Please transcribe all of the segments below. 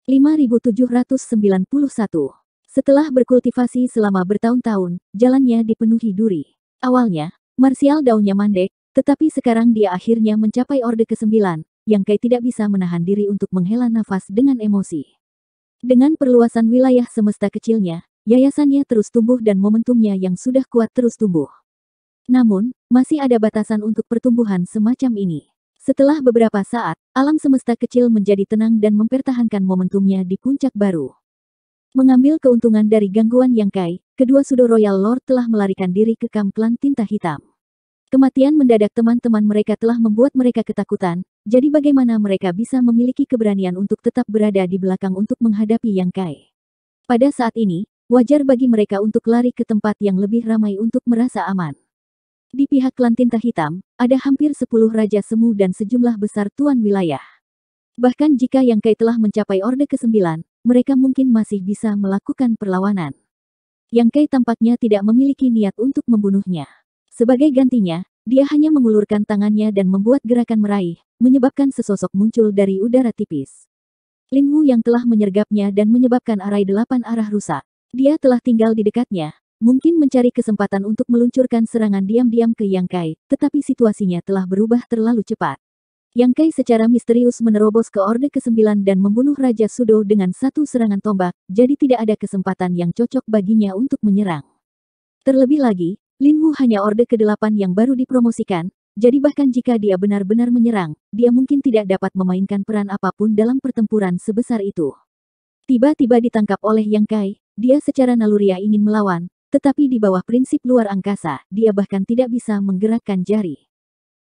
5791. Setelah berkultivasi selama bertahun-tahun, jalannya dipenuhi duri. Awalnya, marsial daunnya mandek, tetapi sekarang dia akhirnya mencapai orde ke-9, Yang Kai tidak bisa menahan diri untuk menghela nafas dengan emosi. Dengan perluasan wilayah semesta kecilnya, yayasannya terus tumbuh dan momentumnya yang sudah kuat terus tumbuh. Namun, masih ada batasan untuk pertumbuhan semacam ini. Setelah beberapa saat, alam semesta kecil menjadi tenang dan mempertahankan momentumnya di puncak baru. Mengambil keuntungan dari gangguan Yang Kai, kedua Sudo Royal Lord telah melarikan diri ke kamp klan Tinta Hitam. Kematian mendadak teman-teman mereka telah membuat mereka ketakutan, jadi bagaimana mereka bisa memiliki keberanian untuk tetap berada di belakang untuk menghadapi Yang Kai. Pada saat ini, wajar bagi mereka untuk lari ke tempat yang lebih ramai untuk merasa aman. Di pihak klan Tinta Hitam, ada hampir 10 Raja Semu dan sejumlah besar tuan wilayah. Bahkan jika Yang Kai telah mencapai orde ke-9, mereka mungkin masih bisa melakukan perlawanan. Yang Kai tampaknya tidak memiliki niat untuk membunuhnya. Sebagai gantinya, dia hanya mengulurkan tangannya dan membuat gerakan meraih, menyebabkan sesosok muncul dari udara tipis. Lin Wu yang telah menyergapnya dan menyebabkan arai 8 arah rusak. Dia telah tinggal di dekatnya. Mungkin mencari kesempatan untuk meluncurkan serangan diam-diam ke Yang Kai, tetapi situasinya telah berubah terlalu cepat. Yang Kai secara misterius menerobos ke orde ke-9 dan membunuh Raja Sudo dengan satu serangan tombak, jadi tidak ada kesempatan yang cocok baginya untuk menyerang. Terlebih lagi, Lin Wu hanya orde ke-8 yang baru dipromosikan, jadi bahkan jika dia benar-benar menyerang, dia mungkin tidak dapat memainkan peran apapun dalam pertempuran sebesar itu. Tiba-tiba ditangkap oleh Yang Kai, dia secara naluriah ingin melawan, tetapi di bawah prinsip luar angkasa, dia bahkan tidak bisa menggerakkan jari.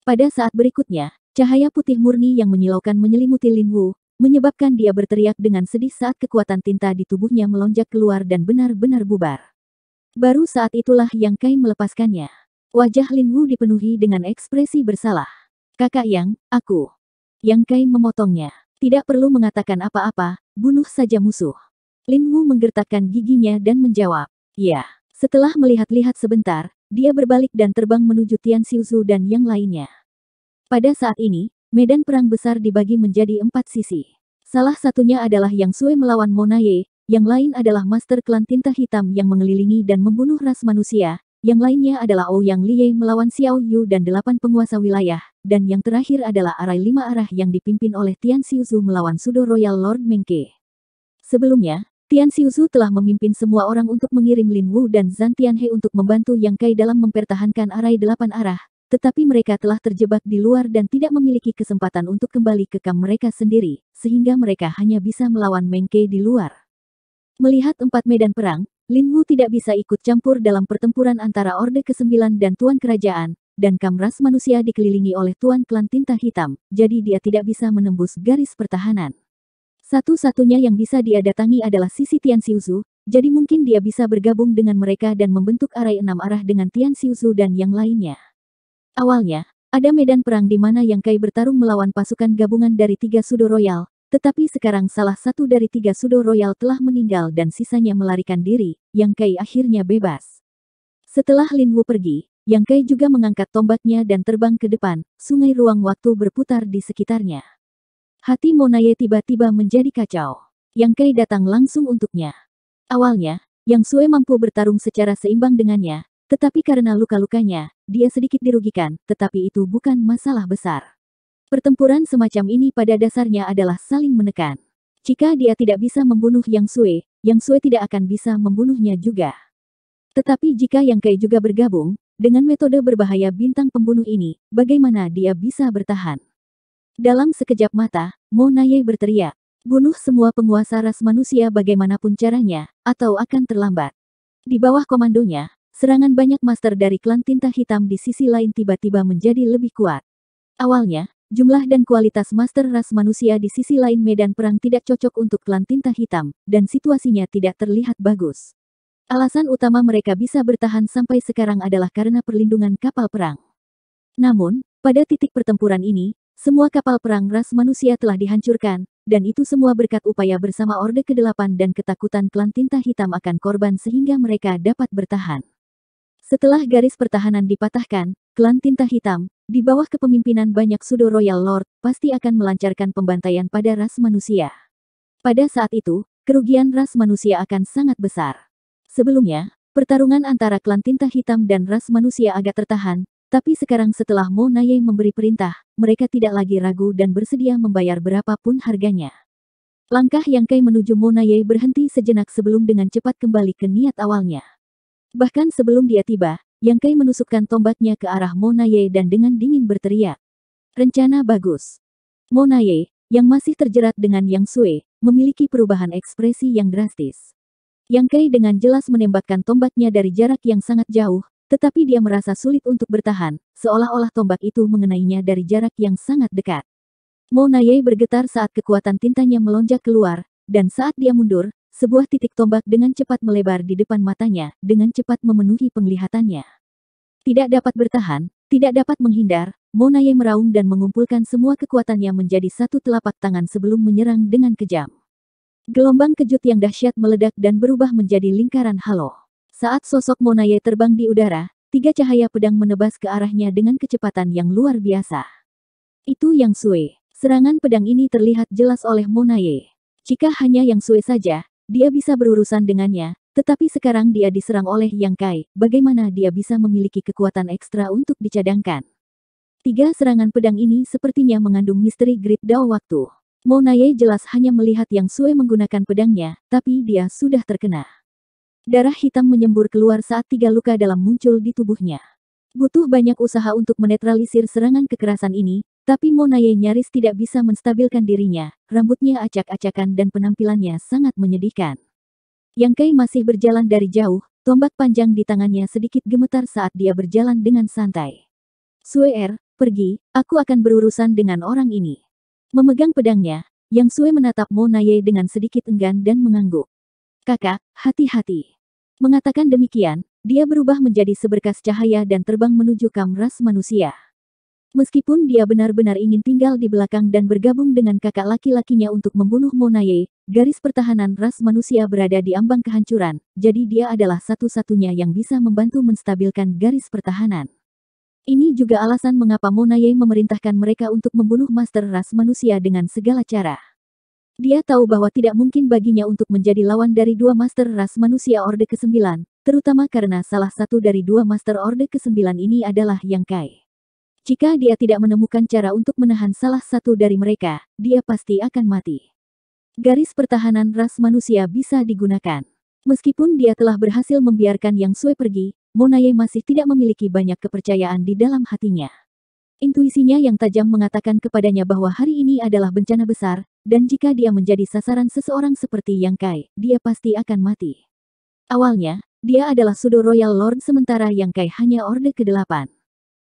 Pada saat berikutnya, cahaya putih murni yang menyilaukan menyelimuti Lin Wu, menyebabkan dia berteriak dengan sedih saat kekuatan tinta di tubuhnya melonjak keluar dan benar-benar bubar. Baru saat itulah Yang Kai melepaskannya. Wajah Lin Wu dipenuhi dengan ekspresi bersalah. Kakak Yang, aku. Yang Kai memotongnya. Tidak perlu mengatakan apa-apa, bunuh saja musuh. Lin Wu menggertakkan giginya dan menjawab, ya. Setelah melihat-lihat sebentar, dia berbalik dan terbang menuju Tian Xiuzu dan yang lainnya. Pada saat ini, medan perang besar dibagi menjadi 4 sisi. Salah satunya adalah Yang Sui melawan Mona Ye, yang lain adalah Master Klan Tinta Hitam yang mengelilingi dan membunuh ras manusia, yang lainnya adalah Ouyang Liye melawan Xiao Yu dan 8 penguasa wilayah, dan yang terakhir adalah arai 5 arah yang dipimpin oleh Tian Xiuzu melawan Sudo Royal Lord Mengke. Sebelumnya, Tian Xiuzu telah memimpin semua orang untuk mengirim Lin Wu dan Zhan Tianhe untuk membantu Yang Kai dalam mempertahankan arai 8 arah, tetapi mereka telah terjebak di luar dan tidak memiliki kesempatan untuk kembali ke kamp mereka sendiri, sehingga mereka hanya bisa melawan Mengke di luar. Melihat 4 medan perang, Lin Wu tidak bisa ikut campur dalam pertempuran antara Orde ke-9 dan Tuan Kerajaan, dan kamp ras manusia dikelilingi oleh Tuan Klan Tinta Hitam, jadi dia tidak bisa menembus garis pertahanan. Satu-satunya yang bisa dia datangi adalah sisi Tian Xiuzu, jadi mungkin dia bisa bergabung dengan mereka dan membentuk arai 6 arah dengan Tian Xiuzu dan yang lainnya. Awalnya, ada medan perang di mana Yang Kai bertarung melawan pasukan gabungan dari 3 Sudo Royal, tetapi sekarang salah satu dari 3 Sudo Royal telah meninggal dan sisanya melarikan diri, Yang Kai akhirnya bebas. Setelah Lin Wu pergi, Yang Kai juga mengangkat tombaknya dan terbang ke depan, sungai ruang waktu berputar di sekitarnya. Hati Mona Ye tiba-tiba menjadi kacau. Yang Kai datang langsung untuknya. Awalnya, Yang Sui mampu bertarung secara seimbang dengannya, tetapi karena luka-lukanya, dia sedikit dirugikan, tetapi itu bukan masalah besar. Pertempuran semacam ini pada dasarnya adalah saling menekan. Jika dia tidak bisa membunuh Yang Sui tidak akan bisa membunuhnya juga. Tetapi jika Yang Kai juga bergabung, dengan metode berbahaya bintang pembunuh ini, bagaimana dia bisa bertahan? Dalam sekejap mata, Mona Ye berteriak, bunuh semua penguasa ras manusia bagaimanapun caranya, atau akan terlambat. Di bawah komandonya, serangan banyak master dari klan Tinta Hitam di sisi lain tiba-tiba menjadi lebih kuat. Awalnya, jumlah dan kualitas master ras manusia di sisi lain medan perang tidak cocok untuk klan Tinta Hitam, dan situasinya tidak terlihat bagus. Alasan utama mereka bisa bertahan sampai sekarang adalah karena perlindungan kapal perang. Namun, pada titik pertempuran ini, semua kapal perang ras manusia telah dihancurkan, dan itu semua berkat upaya bersama Orde ke-8 dan ketakutan klan Tinta Hitam akan korban sehingga mereka dapat bertahan. Setelah garis pertahanan dipatahkan, klan Tinta Hitam, di bawah kepemimpinan banyak Sudo Royal Lord, pasti akan melancarkan pembantaian pada ras manusia. Pada saat itu, kerugian ras manusia akan sangat besar. Sebelumnya, pertarungan antara klan tinta hitam dan ras manusia agak tertahan, tapi sekarang setelah Mo Naye memberi perintah, mereka tidak lagi ragu dan bersedia membayar berapapun harganya. Langkah Yang Kai menuju Mo Naye berhenti sejenak sebelum dengan cepat kembali ke niat awalnya. Bahkan sebelum dia tiba, Yang Kai menusukkan tombaknya ke arah Mo Naye dan dengan dingin berteriak. Rencana bagus. Mo Naye, yang masih terjerat dengan Yang Sui, memiliki perubahan ekspresi yang drastis. Yang Kai dengan jelas menembakkan tombaknya dari jarak yang sangat jauh, tetapi dia merasa sulit untuk bertahan, seolah-olah tombak itu mengenainya dari jarak yang sangat dekat. Mo Naye bergetar saat kekuatan tintanya melonjak keluar, dan saat dia mundur, sebuah titik tombak dengan cepat melebar di depan matanya, dengan cepat memenuhi penglihatannya. Tidak dapat bertahan, tidak dapat menghindar, Mo Naye meraung dan mengumpulkan semua kekuatannya menjadi satu telapak tangan sebelum menyerang dengan kejam. Gelombang kejut yang dahsyat meledak dan berubah menjadi lingkaran halo. Saat sosok Mo Naye terbang di udara, 3 cahaya pedang menebas ke arahnya dengan kecepatan yang luar biasa. Itu Yang Sui. Serangan pedang ini terlihat jelas oleh Mo Naye. Jika hanya Yang Sui saja, dia bisa berurusan dengannya, tetapi sekarang dia diserang oleh Yang Kai, bagaimana dia bisa memiliki kekuatan ekstra untuk dicadangkan? 3 serangan pedang ini sepertinya mengandung misteri Grid Dao waktu. Mo Naye jelas hanya melihat Yang Sui menggunakan pedangnya, tapi dia sudah terkena. Darah hitam menyembur keluar saat 3 luka dalam muncul di tubuhnya. Butuh banyak usaha untuk menetralisir serangan kekerasan ini, tapi Mo Naye nyaris tidak bisa menstabilkan dirinya, rambutnya acak-acakan dan penampilannya sangat menyedihkan. Yang Kai masih berjalan dari jauh, tombak panjang di tangannya sedikit gemetar saat dia berjalan dengan santai. Sui, pergi, aku akan berurusan dengan orang ini. Memegang pedangnya, Yang Sui menatap Mo Naye dengan sedikit enggan dan mengangguk. Kakak, hati-hati. Mengatakan demikian, dia berubah menjadi seberkas cahaya dan terbang menuju kam ras manusia. Meskipun dia benar-benar ingin tinggal di belakang dan bergabung dengan kakak laki-lakinya untuk membunuh Mo Naye, garis pertahanan ras manusia berada di ambang kehancuran, jadi dia adalah satu-satunya yang bisa membantu menstabilkan garis pertahanan. Ini juga alasan mengapa Mo Naye memerintahkan mereka untuk membunuh master ras manusia dengan segala cara. Dia tahu bahwa tidak mungkin baginya untuk menjadi lawan dari 2 master ras manusia Orde ke-9, terutama karena salah satu dari 2 master Orde ke-9 ini adalah Yang Kai. Jika dia tidak menemukan cara untuk menahan salah satu dari mereka, dia pasti akan mati. Garis pertahanan ras manusia bisa digunakan. Meskipun dia telah berhasil membiarkan Yang Sui pergi, Mo Naye masih tidak memiliki banyak kepercayaan di dalam hatinya. Intuisinya yang tajam mengatakan kepadanya bahwa hari ini adalah bencana besar, dan jika dia menjadi sasaran seseorang seperti Yang Kai, dia pasti akan mati. Awalnya, dia adalah Pseudo Royal Lord sementara Yang Kai hanya Orde ke-8.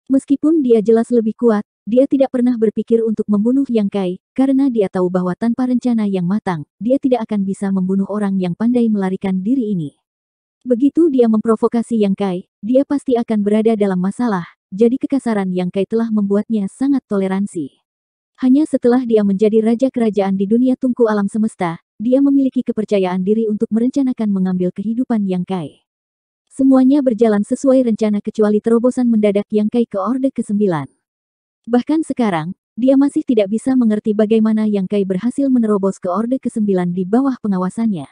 Meskipun dia jelas lebih kuat, dia tidak pernah berpikir untuk membunuh Yang Kai, karena dia tahu bahwa tanpa rencana yang matang, dia tidak akan bisa membunuh orang yang pandai melarikan diri ini. Begitu dia memprovokasi Yang Kai, dia pasti akan berada dalam masalah, jadi kekasaran Yang Kai telah membuatnya sangat toleransi. Hanya setelah dia menjadi raja kerajaan di dunia tungku alam semesta, dia memiliki kepercayaan diri untuk merencanakan mengambil kehidupan Yang Kai. Semuanya berjalan sesuai rencana kecuali terobosan mendadak Yang Kai ke Orde ke-9. Bahkan sekarang, dia masih tidak bisa mengerti bagaimana Yang Kai berhasil menerobos ke Orde ke-9 di bawah pengawasannya.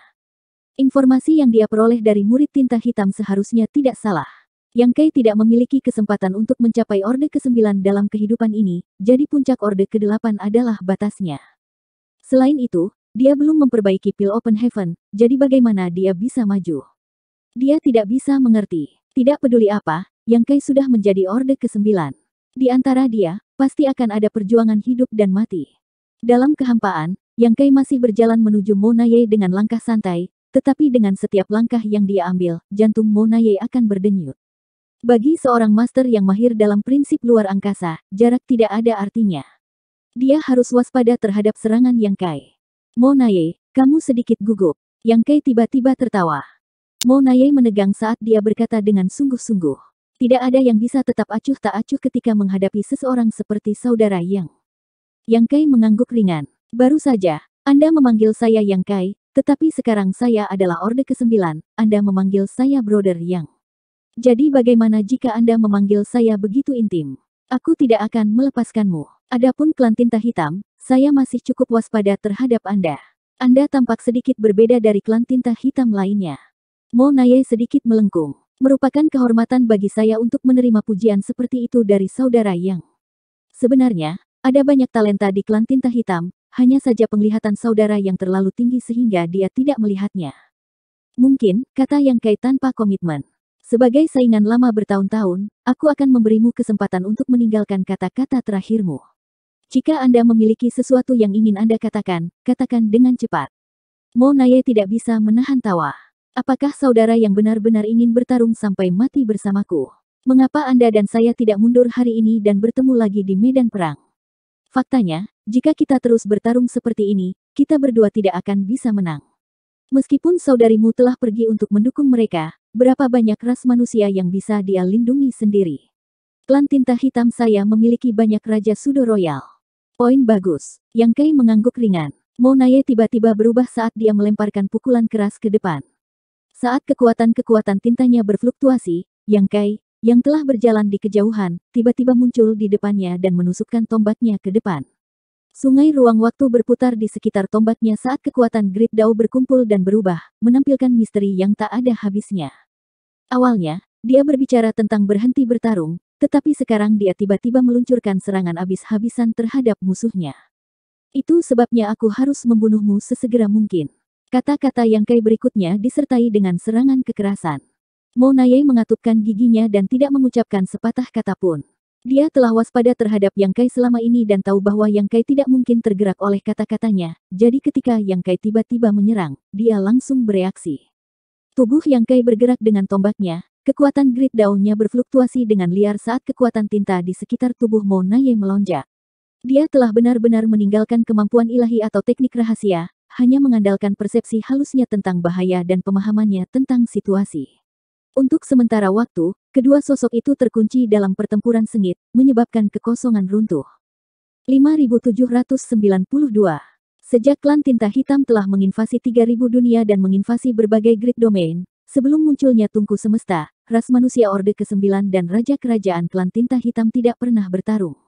Informasi yang dia peroleh dari murid tinta hitam seharusnya tidak salah. Yang Kai tidak memiliki kesempatan untuk mencapai Orde ke-9 dalam kehidupan ini, jadi puncak Orde ke-8 adalah batasnya. Selain itu, dia belum memperbaiki pil Open Heaven, jadi bagaimana dia bisa maju? Dia tidak bisa mengerti. Tidak peduli apa, Yang Kai sudah menjadi Orde ke-9. Di antara dia, pasti akan ada perjuangan hidup dan mati. Dalam kehampaan, Yang Kai masih berjalan menuju Mo Naye dengan langkah santai, tetapi dengan setiap langkah yang dia ambil, jantung Mo Naye akan berdenyut. Bagi seorang master yang mahir dalam prinsip luar angkasa, jarak tidak ada artinya. Dia harus waspada terhadap serangan Yang Kai. Mo Naye, kamu sedikit gugup. Yang Kai tiba-tiba tertawa. Mo Naye menegang saat dia berkata dengan sungguh-sungguh. Tidak ada yang bisa tetap acuh tak acuh ketika menghadapi seseorang seperti saudara Yang. Yang Kai mengangguk ringan. Baru saja, Anda memanggil saya Yang Kai, tetapi sekarang saya adalah Orde ke-9, Anda memanggil saya Brother Yang. Jadi bagaimana jika Anda memanggil saya begitu intim? Aku tidak akan melepaskanmu. Adapun klan tinta hitam, saya masih cukup waspada terhadap Anda. Anda tampak sedikit berbeda dari klan tinta hitam lainnya. Mo Naye sedikit melengkung. Merupakan kehormatan bagi saya untuk menerima pujian seperti itu dari saudara Yang. Sebenarnya, ada banyak talenta di klan tinta hitam, hanya saja penglihatan saudara yang terlalu tinggi sehingga dia tidak melihatnya. Mungkin, kata Yang Kai tanpa komitmen. Sebagai saingan lama bertahun-tahun, aku akan memberimu kesempatan untuk meninggalkan kata-kata terakhirmu. Jika Anda memiliki sesuatu yang ingin Anda katakan, katakan dengan cepat. Mo Naye tidak bisa menahan tawa. Apakah saudara yang benar-benar ingin bertarung sampai mati bersamaku? Mengapa Anda dan saya tidak mundur hari ini dan bertemu lagi di medan perang? Faktanya, jika kita terus bertarung seperti ini, kita berdua tidak akan bisa menang. Meskipun saudarimu telah pergi untuk mendukung mereka, berapa banyak ras manusia yang bisa dia lindungi sendiri? Klan tinta hitam saya memiliki banyak raja Sudo Royal. Poin bagus. Yang Kai mengangguk ringan. Mo Naye tiba-tiba berubah saat dia melemparkan pukulan keras ke depan. Saat kekuatan-kekuatan tintanya berfluktuasi, Yang Kai, yang telah berjalan di kejauhan, tiba-tiba muncul di depannya dan menusukkan tombaknya ke depan. Sungai ruang waktu berputar di sekitar tombaknya saat kekuatan Great Dao berkumpul dan berubah, menampilkan misteri yang tak ada habisnya. Awalnya, dia berbicara tentang berhenti bertarung, tetapi sekarang dia tiba-tiba meluncurkan serangan habis-habisan terhadap musuhnya. Itu sebabnya aku harus membunuhmu sesegera mungkin. Kata-kata Yang Kai berikutnya disertai dengan serangan kekerasan. Mo Naye mengatupkan giginya dan tidak mengucapkan sepatah kata pun. Dia telah waspada terhadap Yang Kai selama ini dan tahu bahwa Yang Kai tidak mungkin tergerak oleh kata-katanya, jadi ketika Yang Kai tiba-tiba menyerang, dia langsung bereaksi. Tubuh Yang Kai bergerak dengan tombaknya. Kekuatan Great Dao-nya berfluktuasi dengan liar saat kekuatan tinta di sekitar tubuh Mo Naye melonjak. Dia telah benar-benar meninggalkan kemampuan ilahi atau teknik rahasia, hanya mengandalkan persepsi halusnya tentang bahaya dan pemahamannya tentang situasi. Untuk sementara waktu, kedua sosok itu terkunci dalam pertempuran sengit, menyebabkan kekosongan runtuh. 5792. Sejak klan tinta hitam telah menginvasi 3000 dunia dan menginvasi berbagai grid domain, sebelum munculnya Tungku Semesta, ras manusia Orde ke-9 dan Raja Kerajaan klan tinta hitam tidak pernah bertarung.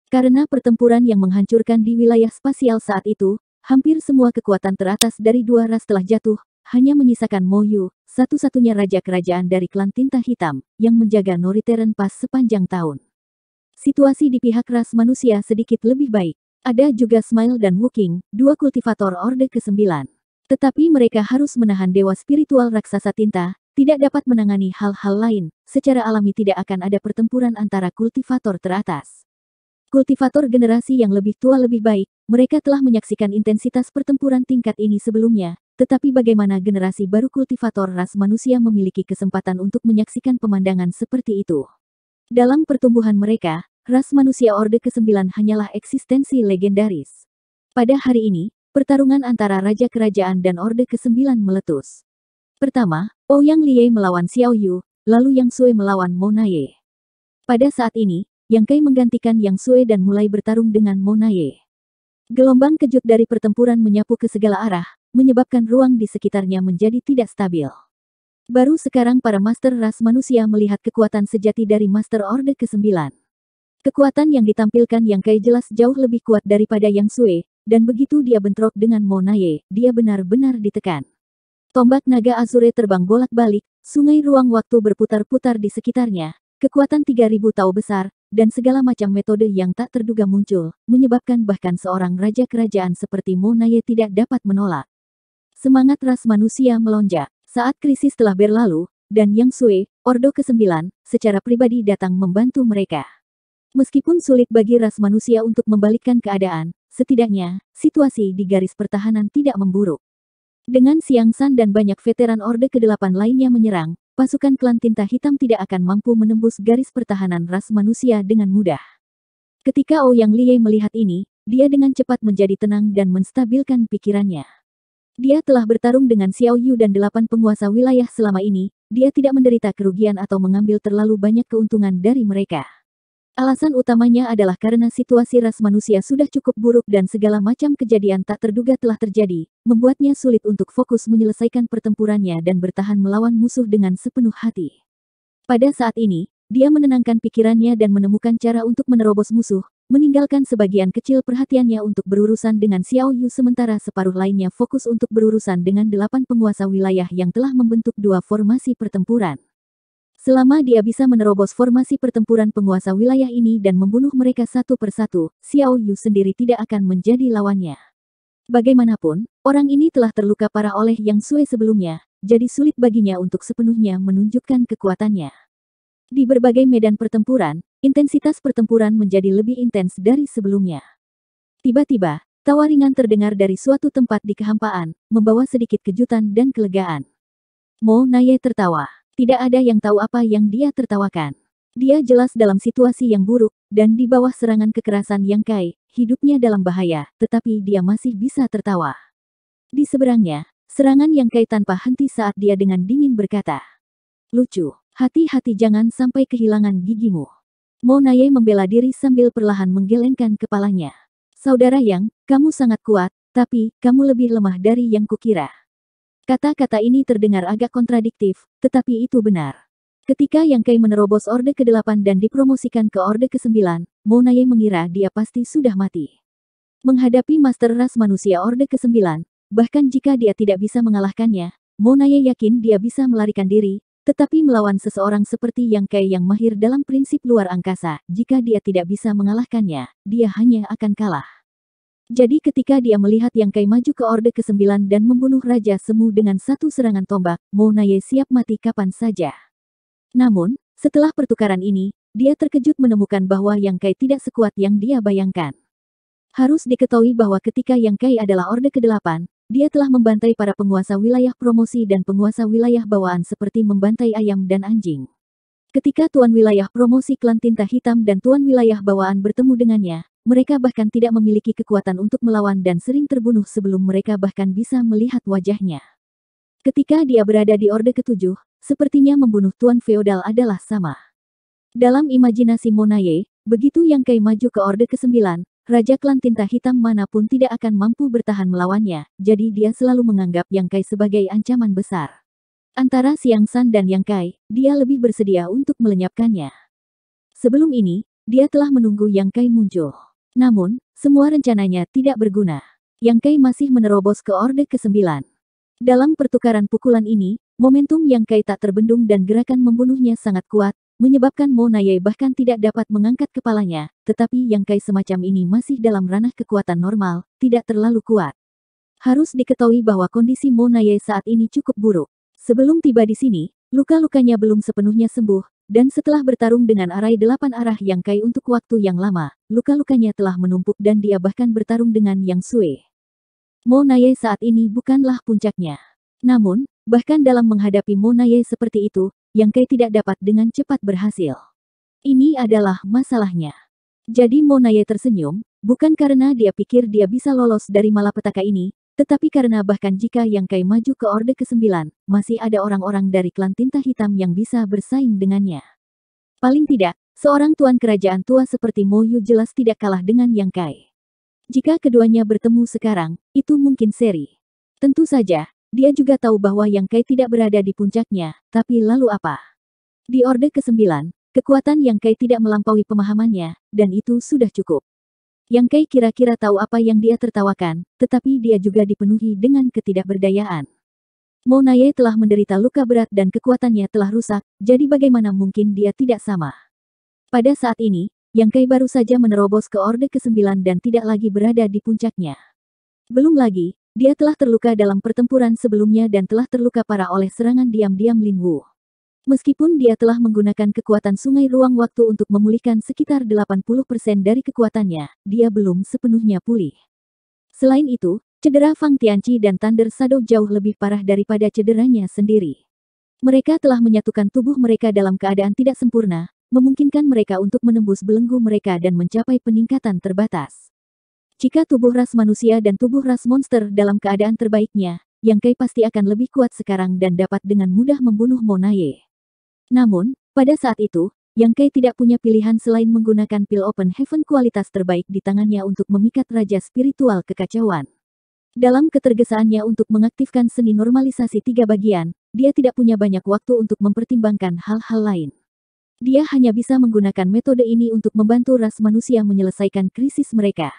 Karena pertempuran yang menghancurkan di wilayah spasial saat itu, hampir semua kekuatan teratas dari dua ras telah jatuh, hanya menyisakan Mo Yu, satu-satunya Raja Kerajaan dari klan tinta hitam, yang menjaga Norithern Pass sepanjang tahun. Situasi di pihak ras manusia sedikit lebih baik. Ada juga Smile dan Wuking, dua kultivator Orde ke-9. Tetapi mereka harus menahan dewa spiritual raksasa tinta, tidak dapat menangani hal-hal lain, secara alami tidak akan ada pertempuran antara kultivator teratas. Kultivator generasi yang lebih tua lebih baik, mereka telah menyaksikan intensitas pertempuran tingkat ini sebelumnya, tetapi bagaimana generasi baru kultivator ras manusia memiliki kesempatan untuk menyaksikan pemandangan seperti itu? Dalam pertumbuhan mereka, ras manusia Orde ke-9 hanyalah eksistensi legendaris. Pada hari ini, pertarungan antara Raja Kerajaan dan Orde ke-9 meletus. Pertama, Ouyang Liye melawan Xiao Yu, lalu Yang Sui melawan Mo Naye. Pada saat ini, Yang Kai menggantikan Yang Sui dan mulai bertarung dengan Mo Naye. Gelombang kejut dari pertempuran menyapu ke segala arah, menyebabkan ruang di sekitarnya menjadi tidak stabil. Baru sekarang para master ras manusia melihat kekuatan sejati dari Master Orde ke-9. Kekuatan yang ditampilkan Yang Kai jelas jauh lebih kuat daripada Yang Sui, dan begitu dia bentrok dengan Mo Naye, dia benar-benar ditekan. Tombak naga Azure terbang bolak-balik, sungai ruang waktu berputar-putar di sekitarnya, kekuatan 3000 tau besar, dan segala macam metode yang tak terduga muncul, menyebabkan bahkan seorang raja kerajaan seperti Mo Naye tidak dapat menolak. Semangat ras manusia melonjak. Saat krisis telah berlalu, dan Yang Sui, Ordo ke-9, secara pribadi datang membantu mereka. Meskipun sulit bagi ras manusia untuk membalikkan keadaan, setidaknya, situasi di garis pertahanan tidak memburuk. Dengan Xiang San dan banyak veteran Orde ke-8 lainnya menyerang, pasukan klan tinta hitam tidak akan mampu menembus garis pertahanan ras manusia dengan mudah. Ketika Ouyang Liye melihat ini, dia dengan cepat menjadi tenang dan menstabilkan pikirannya. Dia telah bertarung dengan Xiao Yu dan 8 penguasa wilayah selama ini, dia tidak menderita kerugian atau mengambil terlalu banyak keuntungan dari mereka. Alasan utamanya adalah karena situasi ras manusia sudah cukup buruk dan segala macam kejadian tak terduga telah terjadi, membuatnya sulit untuk fokus menyelesaikan pertempurannya dan bertahan melawan musuh dengan sepenuh hati. Pada saat ini, dia menenangkan pikirannya dan menemukan cara untuk menerobos musuh, meninggalkan sebagian kecil perhatiannya untuk berurusan dengan Xiao Yu sementara separuh lainnya fokus untuk berurusan dengan 8 penguasa wilayah yang telah membentuk 2 formasi pertempuran. Selama dia bisa menerobos formasi pertempuran penguasa wilayah ini dan membunuh mereka satu persatu, Xiao Yu sendiri tidak akan menjadi lawannya. Bagaimanapun, orang ini telah terluka parah oleh Yang Sui sebelumnya, jadi sulit baginya untuk sepenuhnya menunjukkan kekuatannya. Di berbagai medan pertempuran, intensitas pertempuran menjadi lebih intens dari sebelumnya. Tiba-tiba, tawa ringan terdengar dari suatu tempat di kehampaan, membawa sedikit kejutan dan kelegaan. Mo Naye tertawa. Tidak ada yang tahu apa yang dia tertawakan. Dia jelas dalam situasi yang buruk, dan di bawah serangan kekerasan Yang Kai, hidupnya dalam bahaya, tetapi dia masih bisa tertawa. Di seberangnya, serangan Yang Kai tanpa henti saat dia dengan dingin berkata, "Lucu, hati-hati jangan sampai kehilangan gigimu." Mo Naye membela diri sambil perlahan menggelengkan kepalanya. "Saudara Yang, kamu sangat kuat, tapi kamu lebih lemah dari yang kukira." Kata-kata ini terdengar agak kontradiktif, tetapi itu benar. Ketika Yang Kai menerobos Orde ke-8 dan dipromosikan ke Orde ke-9, Mo Naye mengira dia pasti sudah mati. Menghadapi Master Ras Manusia Orde ke-9, bahkan jika dia tidak bisa mengalahkannya, Mo Naye yakin dia bisa melarikan diri, tetapi melawan seseorang seperti Yang Kai yang mahir dalam prinsip luar angkasa, jika dia tidak bisa mengalahkannya, dia hanya akan kalah. Jadi ketika dia melihat Yang Kai maju ke Orde ke-9 dan membunuh Raja Semu dengan satu serangan tombak, Mo Naye siap mati kapan saja. Namun, setelah pertukaran ini, dia terkejut menemukan bahwa Yang Kai tidak sekuat yang dia bayangkan. Harus diketahui bahwa ketika Yang Kai adalah Orde ke-8, dia telah membantai para penguasa wilayah promosi dan penguasa wilayah bawaan seperti membantai ayam dan anjing. Ketika Tuan Wilayah Promosi Klan Tinta Hitam dan Tuan Wilayah Bawaan bertemu dengannya, mereka bahkan tidak memiliki kekuatan untuk melawan dan sering terbunuh sebelum mereka bahkan bisa melihat wajahnya. Ketika dia berada di Orde ke-7, sepertinya membunuh Tuan Feodal adalah sama. Dalam imajinasi Mo Naye, begitu Yang Kai maju ke Orde ke-9, Raja Klan Tinta Hitam manapun tidak akan mampu bertahan melawannya, jadi dia selalu menganggap Yang Kai sebagai ancaman besar. Antara Xiang San dan Yang Kai, dia lebih bersedia untuk melenyapkannya. Sebelum ini, dia telah menunggu Yang Kai muncul. Namun, semua rencananya tidak berguna. Yang Kai masih menerobos ke Orde ke-9. Dalam pertukaran pukulan ini, momentum Yang Kai tak terbendung dan gerakan membunuhnya sangat kuat, menyebabkan Mo Naye bahkan tidak dapat mengangkat kepalanya, tetapi Yang Kai semacam ini masih dalam ranah kekuatan normal, tidak terlalu kuat. Harus diketahui bahwa kondisi Mo Naye saat ini cukup buruk. Sebelum tiba di sini, luka-lukanya belum sepenuhnya sembuh, dan setelah bertarung dengan arai 8 arah Yang Kai untuk waktu yang lama, luka-lukanya telah menumpuk dan dia bahkan bertarung dengan Yang Sui. Mo Naye saat ini bukanlah puncaknya. Namun, bahkan dalam menghadapi Mo Naye seperti itu, Yang Kai tidak dapat dengan cepat berhasil. Ini adalah masalahnya. Jadi Mo Naye tersenyum, bukan karena dia pikir dia bisa lolos dari malapetaka ini, tetapi karena bahkan jika Yang Kai maju ke Orde ke-9, masih ada orang-orang dari Klan Tinta Hitam yang bisa bersaing dengannya. Paling tidak, seorang tuan kerajaan tua seperti Mo Yu jelas tidak kalah dengan Yang Kai. Jika keduanya bertemu sekarang, itu mungkin seri. Tentu saja, dia juga tahu bahwa Yang Kai tidak berada di puncaknya, tapi lalu apa? Di Orde ke-9, kekuatan Yang Kai tidak melampaui pemahamannya, dan itu sudah cukup. Yang Kai kira-kira tahu apa yang dia tertawakan, tetapi dia juga dipenuhi dengan ketidakberdayaan. Mo Naye telah menderita luka berat dan kekuatannya telah rusak, jadi bagaimana mungkin dia tidak sama? Pada saat ini, Yang Kai baru saja menerobos ke Orde ke-9 dan tidak lagi berada di puncaknya. Belum lagi, dia telah terluka dalam pertempuran sebelumnya dan telah terluka parah oleh serangan diam-diam Lin Wu. Meskipun dia telah menggunakan kekuatan sungai ruang waktu untuk memulihkan sekitar 80% dari kekuatannya, dia belum sepenuhnya pulih. Selain itu, cedera Fang Tianqi dan Thunder Shadow jauh lebih parah daripada cederanya sendiri. Mereka telah menyatukan tubuh mereka dalam keadaan tidak sempurna, memungkinkan mereka untuk menembus belenggu mereka dan mencapai peningkatan terbatas. Jika tubuh ras manusia dan tubuh ras monster dalam keadaan terbaiknya, Yang Kai pasti akan lebih kuat sekarang dan dapat dengan mudah membunuh Mo Naye. Namun, pada saat itu, Yang Kai tidak punya pilihan selain menggunakan pil Open Heaven kualitas terbaik di tangannya untuk memikat Raja Spiritual Kekacauan. Dalam ketergesaannya untuk mengaktifkan seni normalisasi 3 bagian, dia tidak punya banyak waktu untuk mempertimbangkan hal-hal lain. Dia hanya bisa menggunakan metode ini untuk membantu ras manusia menyelesaikan krisis mereka.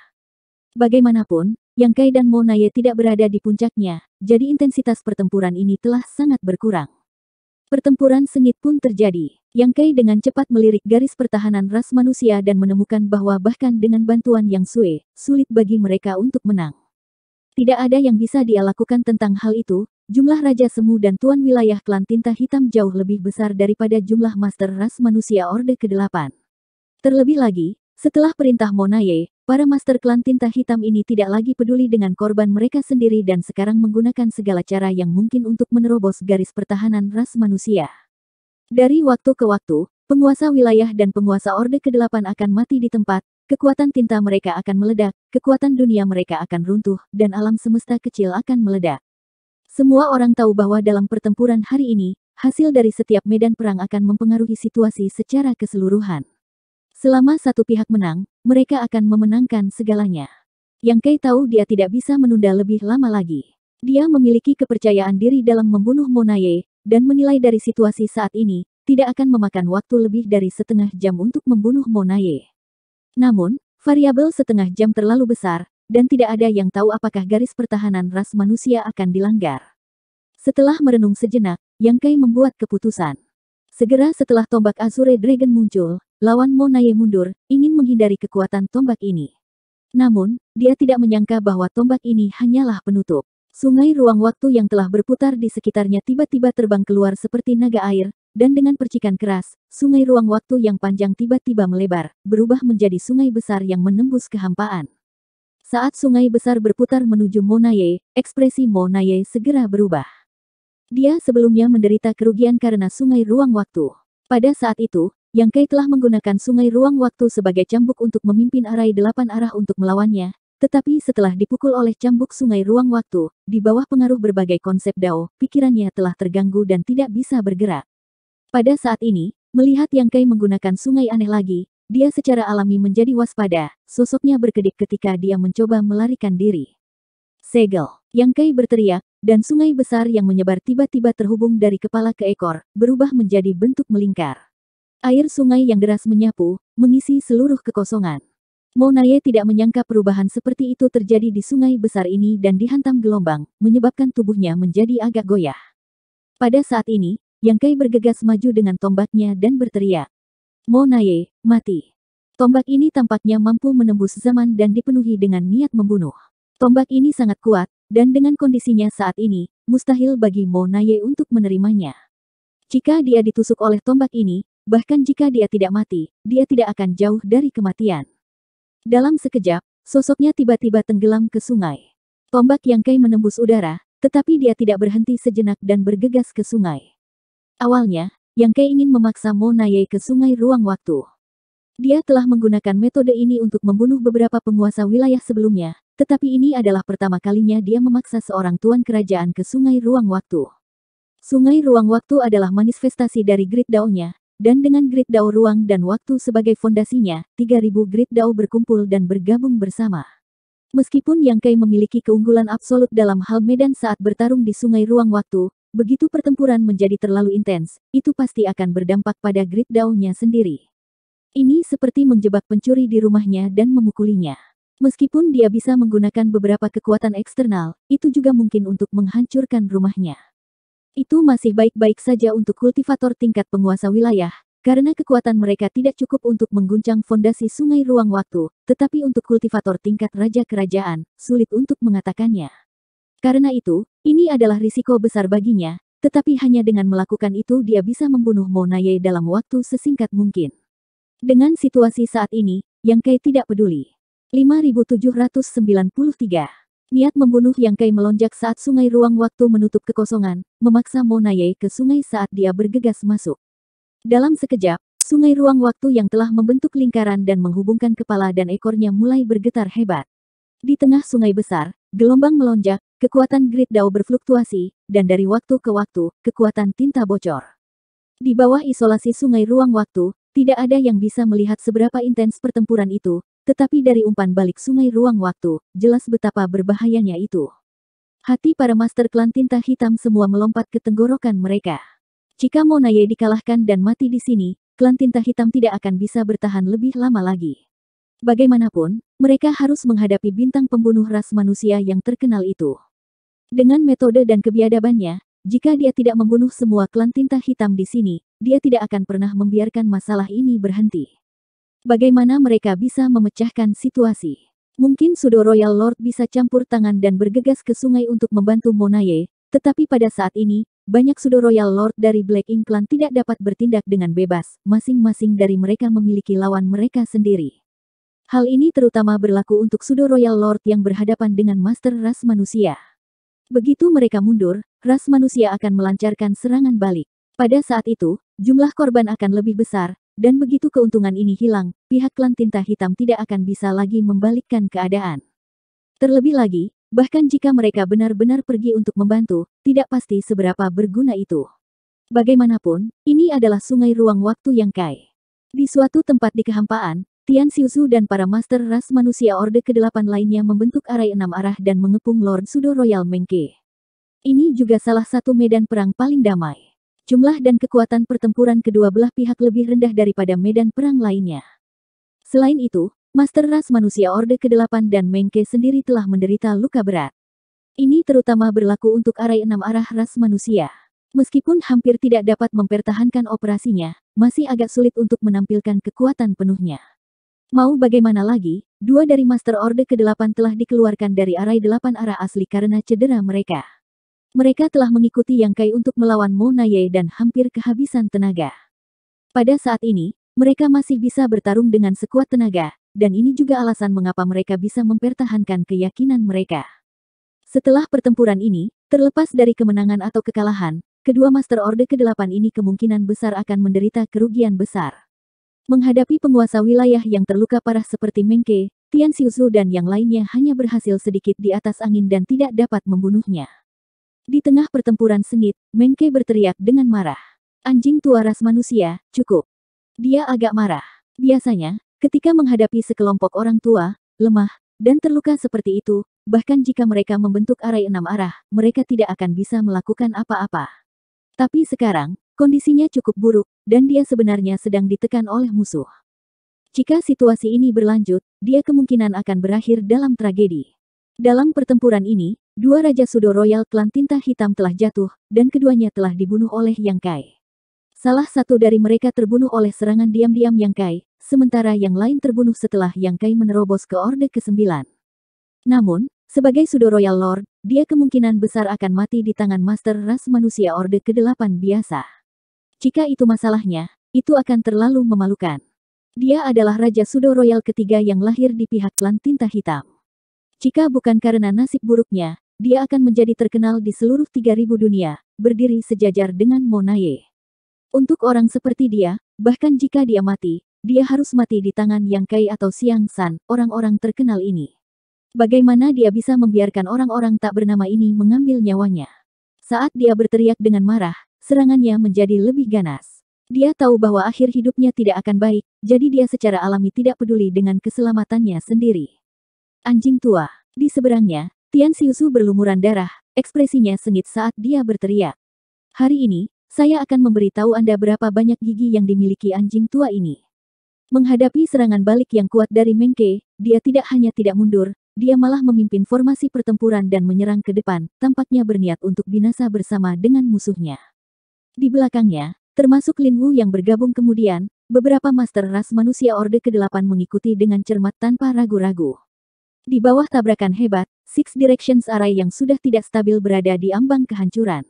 Bagaimanapun, Yang Kai dan Mo Naye tidak berada di puncaknya, jadi intensitas pertempuran ini telah sangat berkurang. Pertempuran sengit pun terjadi. Yang Kai dengan cepat melirik garis pertahanan ras manusia dan menemukan bahwa bahkan dengan bantuan Yang Sui, sulit bagi mereka untuk menang. Tidak ada yang bisa dia lakukan tentang hal itu, jumlah Raja Semu dan Tuan Wilayah Klan Tinta Hitam jauh lebih besar daripada jumlah Master Ras Manusia Orde ke-8. Terlebih lagi, setelah perintah Mo Naye, para Master Klan Tinta Hitam ini tidak lagi peduli dengan korban mereka sendiri dan sekarang menggunakan segala cara yang mungkin untuk menerobos garis pertahanan ras manusia. Dari waktu ke waktu, penguasa wilayah dan penguasa Orde ke-8 akan mati di tempat, kekuatan tinta mereka akan meledak, kekuatan dunia mereka akan runtuh, dan alam semesta kecil akan meledak. Semua orang tahu bahwa dalam pertempuran hari ini, hasil dari setiap medan perang akan mempengaruhi situasi secara keseluruhan. Selama satu pihak menang, mereka akan memenangkan segalanya. Yang Kai tahu dia tidak bisa menunda lebih lama lagi. Dia memiliki kepercayaan diri dalam membunuh Mo Naye, dan menilai dari situasi saat ini, tidak akan memakan waktu lebih dari setengah jam untuk membunuh Mo Naye. Namun, variabel setengah jam terlalu besar, dan tidak ada yang tahu apakah garis pertahanan ras manusia akan dilanggar. Setelah merenung sejenak, Yang Kai membuat keputusan. Segera setelah tombak Azure Dragon muncul, lawan Mo Naye mundur, ingin menghindari kekuatan tombak ini. Namun, dia tidak menyangka bahwa tombak ini hanyalah penutup. Sungai ruang waktu yang telah berputar di sekitarnya tiba-tiba terbang keluar seperti naga air, dan dengan percikan keras, sungai ruang waktu yang panjang tiba-tiba melebar, berubah menjadi sungai besar yang menembus kehampaan. Saat sungai besar berputar menuju Mo Naye, ekspresi Mo Naye segera berubah. Dia sebelumnya menderita kerugian karena sungai ruang waktu. Pada saat itu, Yang Kai telah menggunakan sungai ruang waktu sebagai cambuk untuk memimpin arai 8 arah untuk melawannya, tetapi setelah dipukul oleh cambuk sungai ruang waktu, di bawah pengaruh berbagai konsep Dao, pikirannya telah terganggu dan tidak bisa bergerak. Pada saat ini, melihat Yang Kai menggunakan sungai aneh lagi, dia secara alami menjadi waspada, sosoknya berkedip ketika dia mencoba melarikan diri. Segel! Yang Kai berteriak, dan sungai besar yang menyebar tiba-tiba terhubung dari kepala ke ekor, berubah menjadi bentuk melingkar. Air sungai yang deras menyapu, mengisi seluruh kekosongan. Mo Naye tidak menyangka perubahan seperti itu terjadi di sungai besar ini dan dihantam gelombang, menyebabkan tubuhnya menjadi agak goyah. Pada saat ini, Yang Kai bergegas maju dengan tombaknya dan berteriak. Mo Naye, mati. Tombak ini tampaknya mampu menembus zaman dan dipenuhi dengan niat membunuh. Tombak ini sangat kuat, dan dengan kondisinya saat ini, mustahil bagi Mo Naye untuk menerimanya. Jika dia ditusuk oleh tombak ini, bahkan jika dia tidak mati, dia tidak akan jauh dari kematian. Dalam sekejap, sosoknya tiba-tiba tenggelam ke sungai. Tombak Yang Kai menembus udara, tetapi dia tidak berhenti sejenak dan bergegas ke sungai. Awalnya, Yang Kai ingin memaksa Mo Naye ke sungai ruang waktu. Dia telah menggunakan metode ini untuk membunuh beberapa penguasa wilayah sebelumnya, tetapi ini adalah pertama kalinya dia memaksa seorang tuan kerajaan ke sungai ruang waktu. Sungai ruang waktu adalah manifestasi dari Grid Dao-nya, dan dengan Grid Dao ruang dan waktu sebagai fondasinya, 3000 Grid Dao berkumpul dan bergabung bersama. Meskipun Yang Kai memiliki keunggulan absolut dalam hal medan saat bertarung di sungai ruang waktu, begitu pertempuran menjadi terlalu intens, itu pasti akan berdampak pada Grid Dao-nya sendiri. Ini seperti menjebak pencuri di rumahnya dan memukulinya. Meskipun dia bisa menggunakan beberapa kekuatan eksternal, itu juga mungkin untuk menghancurkan rumahnya. Itu masih baik-baik saja untuk kultivator tingkat penguasa wilayah, karena kekuatan mereka tidak cukup untuk mengguncang fondasi sungai ruang waktu, tetapi untuk kultivator tingkat raja kerajaan, sulit untuk mengatakannya. Karena itu, ini adalah risiko besar baginya, tetapi hanya dengan melakukan itu dia bisa membunuh Mo Naye dalam waktu sesingkat mungkin. Dengan situasi saat ini, Yang Kai tidak peduli. 5793. Niat membunuh Yang Kai melonjak saat sungai ruang waktu menutup kekosongan, memaksa Mo Naye ke sungai saat dia bergegas masuk. Dalam sekejap, sungai ruang waktu yang telah membentuk lingkaran dan menghubungkan kepala dan ekornya mulai bergetar hebat. Di tengah sungai besar, gelombang melonjak, kekuatan Grid Dao berfluktuasi, dan dari waktu ke waktu, kekuatan tinta bocor. Di bawah isolasi sungai ruang waktu, tidak ada yang bisa melihat seberapa intens pertempuran itu, tetapi dari umpan balik sungai ruang waktu, jelas betapa berbahayanya itu. Hati para Master Klan Tinta Hitam semua melompat ke tenggorokan mereka. Jika Mo Naye dikalahkan dan mati di sini, klan tinta hitam tidak akan bisa bertahan lebih lama lagi. Bagaimanapun, mereka harus menghadapi bintang pembunuh ras manusia yang terkenal itu. Dengan metode dan kebiadabannya, jika dia tidak membunuh semua klan tinta hitam di sini, dia tidak akan pernah membiarkan masalah ini berhenti. Bagaimana mereka bisa memecahkan situasi? Mungkin Sudo Royal Lord bisa campur tangan dan bergegas ke sungai untuk membantu Monaye, tetapi pada saat ini, banyak Sudo Royal Lord dari Black Ink Clan tidak dapat bertindak dengan bebas, masing-masing dari mereka memiliki lawan mereka sendiri. Hal ini terutama berlaku untuk Sudo Royal Lord yang berhadapan dengan Master Ras Manusia. Begitu mereka mundur, ras manusia akan melancarkan serangan balik. Pada saat itu, jumlah korban akan lebih besar, dan begitu keuntungan ini hilang, pihak klan tinta hitam tidak akan bisa lagi membalikkan keadaan. Terlebih lagi, bahkan jika mereka benar-benar pergi untuk membantu, tidak pasti seberapa berguna itu. Bagaimanapun, ini adalah sungai ruang waktu yang Kai. Di suatu tempat di kehampaan, Tian Xiuzu dan para master ras manusia Orde ke-8 lainnya membentuk arai 6 arah dan mengepung Lord Sudo Royal Mengke. Ini juga salah satu medan perang paling damai. Jumlah dan kekuatan pertempuran kedua belah pihak lebih rendah daripada medan perang lainnya. Selain itu, Master Ras Manusia Orde ke-8 dan Mengke sendiri telah menderita luka berat. Ini terutama berlaku untuk arai 6 arah ras manusia. Meskipun hampir tidak dapat mempertahankan operasinya, masih agak sulit untuk menampilkan kekuatan penuhnya. Mau bagaimana lagi, dua dari Master Orde ke-8 telah dikeluarkan dari arai 8 arah asli karena cedera mereka. Mereka telah mengikuti Yang Kai untuk melawan Monaye dan hampir kehabisan tenaga. Pada saat ini, mereka masih bisa bertarung dengan sekuat tenaga, dan ini juga alasan mengapa mereka bisa mempertahankan keyakinan mereka. Setelah pertempuran ini, terlepas dari kemenangan atau kekalahan, kedua Master Orde ke-8 ini kemungkinan besar akan menderita kerugian besar. Menghadapi penguasa wilayah yang terluka parah seperti Mengke, Tian Xiuzu dan yang lainnya hanya berhasil sedikit di atas angin dan tidak dapat membunuhnya. Di tengah pertempuran sengit, Mengke berteriak dengan marah. Anjing tua ras manusia, cukup. Dia agak marah. Biasanya, ketika menghadapi sekelompok orang tua, lemah, dan terluka seperti itu, bahkan jika mereka membentuk arai 6 arah, mereka tidak akan bisa melakukan apa-apa. Tapi sekarang, kondisinya cukup buruk, dan dia sebenarnya sedang ditekan oleh musuh. Jika situasi ini berlanjut, dia kemungkinan akan berakhir dalam tragedi. Dalam pertempuran ini, dua Raja Sudo Royal Klan Tinta Hitam telah jatuh, dan keduanya telah dibunuh oleh Yang Kai. Salah satu dari mereka terbunuh oleh serangan diam-diam Yang Kai, sementara yang lain terbunuh setelah Yang Kai menerobos ke Orde ke-9. Namun, sebagai Sudo Royal Lord, dia kemungkinan besar akan mati di tangan Master Ras Manusia Orde ke-8 biasa. Jika itu masalahnya, itu akan terlalu memalukan. Dia adalah Raja Sudo Royal ketiga yang lahir di pihak Klan Tinta Hitam. Jika bukan karena nasib buruknya, dia akan menjadi terkenal di seluruh 3000 dunia, berdiri sejajar dengan Monaye. Untuk orang seperti dia, bahkan jika dia mati, dia harus mati di tangan Yang Kai atau Xiang San, orang-orang terkenal ini. Bagaimana dia bisa membiarkan orang-orang tak bernama ini mengambil nyawanya? Saat dia berteriak dengan marah, serangannya menjadi lebih ganas. Dia tahu bahwa akhir hidupnya tidak akan baik, jadi dia secara alami tidak peduli dengan keselamatannya sendiri. Anjing tua. Di seberangnya, Tian Xiuzu berlumuran darah, ekspresinya sengit saat dia berteriak. Hari ini, saya akan memberitahu Anda berapa banyak gigi yang dimiliki anjing tua ini. Menghadapi serangan balik yang kuat dari Mengke, dia tidak hanya tidak mundur, dia malah memimpin formasi pertempuran dan menyerang ke depan, tampaknya berniat untuk binasa bersama dengan musuhnya. Di belakangnya, termasuk Lin Wu yang bergabung kemudian, beberapa Master Ras Manusia Orde ke-8 mengikuti dengan cermat tanpa ragu-ragu. Di bawah tabrakan hebat, Six Directions Array yang sudah tidak stabil berada di ambang kehancuran.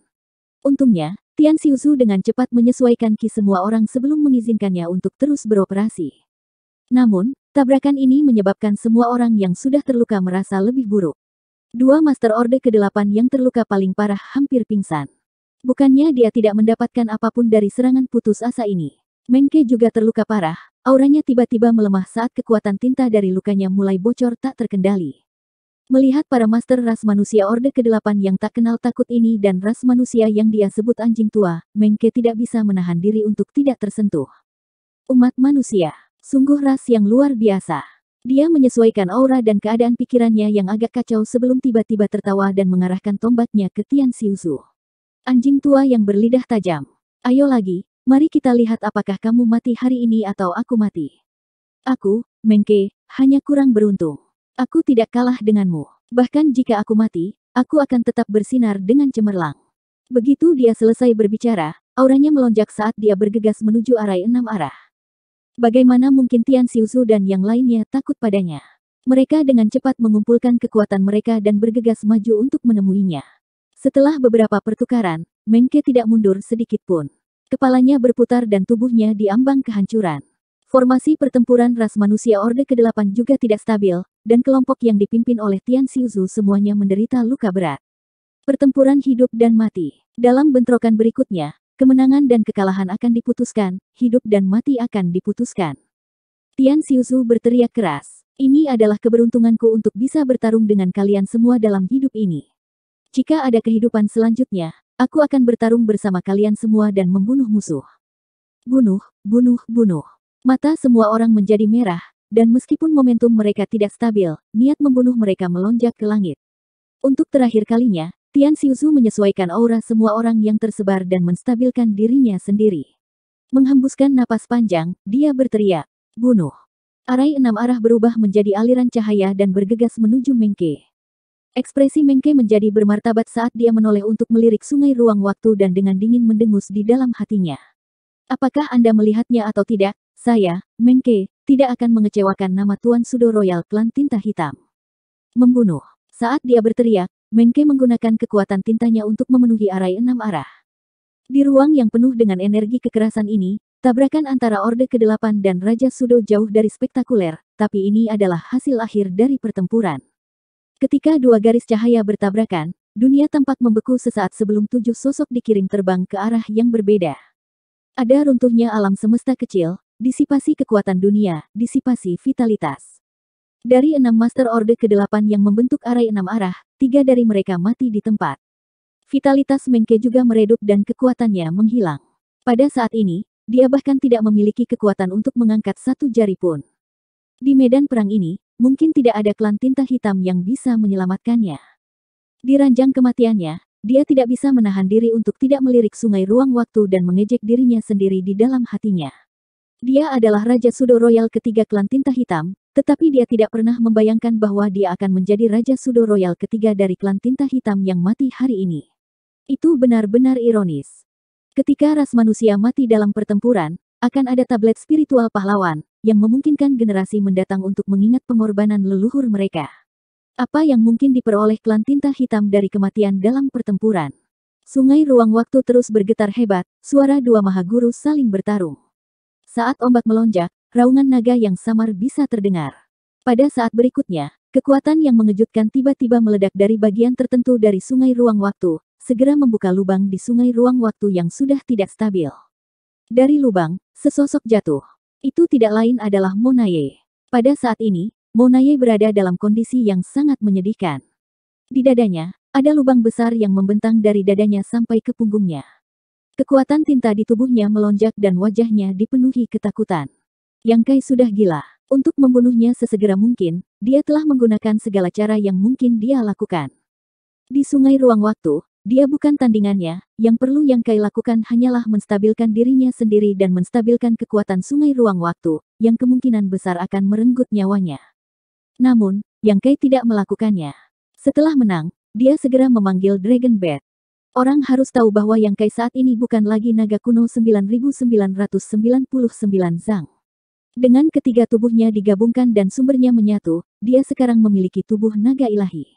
Untungnya, Tian Xiuzu dengan cepat menyesuaikan ki semua orang sebelum mengizinkannya untuk terus beroperasi. Namun, tabrakan ini menyebabkan semua orang yang sudah terluka merasa lebih buruk. Dua Master Orde ke-8 yang terluka paling parah hampir pingsan. Bukannya dia tidak mendapatkan apapun dari serangan putus asa ini. Mengke juga terluka parah, auranya tiba-tiba melemah saat kekuatan tinta dari lukanya mulai bocor tak terkendali. Melihat para Master Ras Manusia Orde ke-8 yang tak kenal takut ini dan ras manusia yang dia sebut anjing tua, Mengke tidak bisa menahan diri untuk tidak tersentuh. Umat manusia, sungguh ras yang luar biasa. Dia menyesuaikan aura dan keadaan pikirannya yang agak kacau sebelum tiba-tiba tertawa dan mengarahkan tombaknya ke Tian Xiuzu. Anjing tua yang berlidah tajam. Ayo lagi, Mari kita lihat apakah kamu mati hari ini atau aku mati. Aku, Mengke, hanya kurang beruntung. Aku tidak kalah denganmu. Bahkan jika aku mati, aku akan tetap bersinar dengan cemerlang. Begitu dia selesai berbicara, auranya melonjak saat dia bergegas menuju arai 6 arah. Bagaimana mungkin Tian Xiuzu dan yang lainnya takut padanya? Mereka dengan cepat mengumpulkan kekuatan mereka dan bergegas maju untuk menemuinya. Setelah beberapa pertukaran, Mengke tidak mundur sedikit pun. Kepalanya berputar dan tubuhnya diambang kehancuran. Formasi pertempuran ras manusia Orde ke-8 juga tidak stabil, dan kelompok yang dipimpin oleh Tian Xiuzu semuanya menderita luka berat. Pertempuran hidup dan mati. Dalam bentrokan berikutnya, kemenangan dan kekalahan akan diputuskan, hidup dan mati akan diputuskan. Tian Xiuzu berteriak keras. Ini adalah keberuntunganku untuk bisa bertarung dengan kalian semua dalam hidup ini. Jika ada kehidupan selanjutnya, aku akan bertarung bersama kalian semua dan membunuh musuh. Bunuh, bunuh, bunuh. Mata semua orang menjadi merah, dan meskipun momentum mereka tidak stabil, niat membunuh mereka melonjak ke langit. Untuk terakhir kalinya, Tian Xiuzu menyesuaikan aura semua orang yang tersebar dan menstabilkan dirinya sendiri. Menghembuskan napas panjang, dia berteriak, bunuh. Arai 6 arah berubah menjadi aliran cahaya dan bergegas menuju Mengke. Ekspresi Mengke menjadi bermartabat saat dia menoleh untuk melirik sungai ruang waktu dan dengan dingin mendengus di dalam hatinya. Apakah Anda melihatnya atau tidak? Saya, Mengke, tidak akan mengecewakan nama Tuan Sudo Royal Klan Tinta Hitam. Membunuh. Saat dia berteriak, Mengke menggunakan kekuatan tintanya untuk memenuhi arai 6 arah. Di ruang yang penuh dengan energi kekerasan ini, tabrakan antara Orde ke-8 dan Raja Sudo jauh dari spektakuler, tapi ini adalah hasil akhir dari pertempuran. Ketika dua garis cahaya bertabrakan, dunia tampak membeku sesaat sebelum 7 sosok dikirim terbang ke arah yang berbeda. Ada runtuhnya alam semesta kecil, disipasi kekuatan dunia, disipasi vitalitas. Dari 6 Master Orde ke-8 yang membentuk arai 6 arah, 3 dari mereka mati di tempat. Vitalitas Mengke juga meredup dan kekuatannya menghilang. Pada saat ini, dia bahkan tidak memiliki kekuatan untuk mengangkat satu jari pun. Di medan perang ini, mungkin tidak ada klan tinta hitam yang bisa menyelamatkannya. Di ranjang kematiannya, dia tidak bisa menahan diri untuk tidak melirik sungai ruang waktu dan mengejek dirinya sendiri di dalam hatinya. Dia adalah Raja Sudo Royal ketiga klan tinta hitam, tetapi dia tidak pernah membayangkan bahwa dia akan menjadi Raja Sudo Royal ketiga dari klan tinta hitam yang mati hari ini. Itu benar-benar ironis. Ketika ras manusia mati dalam pertempuran, akan ada tablet spiritual pahlawan, yang memungkinkan generasi mendatang untuk mengingat pengorbanan leluhur mereka. Apa yang mungkin diperoleh klan tinta hitam dari kematian dalam pertempuran? Sungai ruang waktu terus bergetar hebat, suara dua mahaguru saling bertarung. Saat ombak melonjak, raungan naga yang samar bisa terdengar. Pada saat berikutnya, kekuatan yang mengejutkan tiba-tiba meledak dari bagian tertentu dari sungai ruang waktu, segera membuka lubang di sungai ruang waktu yang sudah tidak stabil. Dari lubang, sesosok jatuh. Itu tidak lain adalah Monaye. Pada saat ini, Monaye berada dalam kondisi yang sangat menyedihkan. Di dadanya, ada lubang besar yang membentang dari dadanya sampai ke punggungnya. Kekuatan tinta di tubuhnya melonjak dan wajahnya dipenuhi ketakutan. Yang Kai sudah gila. Untuk membunuhnya sesegera mungkin, dia telah menggunakan segala cara yang mungkin dia lakukan. Di sungai ruang waktu, dia bukan tandingannya, yang perlu Yang Kai lakukan hanyalah menstabilkan dirinya sendiri dan menstabilkan kekuatan sungai ruang waktu, yang kemungkinan besar akan merenggut nyawanya. Namun, Yang Kai tidak melakukannya. Setelah menang, dia segera memanggil Dragon Bat. Orang harus tahu bahwa Yang Kai saat ini bukan lagi naga kuno 9999 Zhang. Dengan ketiga tubuhnya digabungkan dan sumbernya menyatu, dia sekarang memiliki tubuh naga ilahi.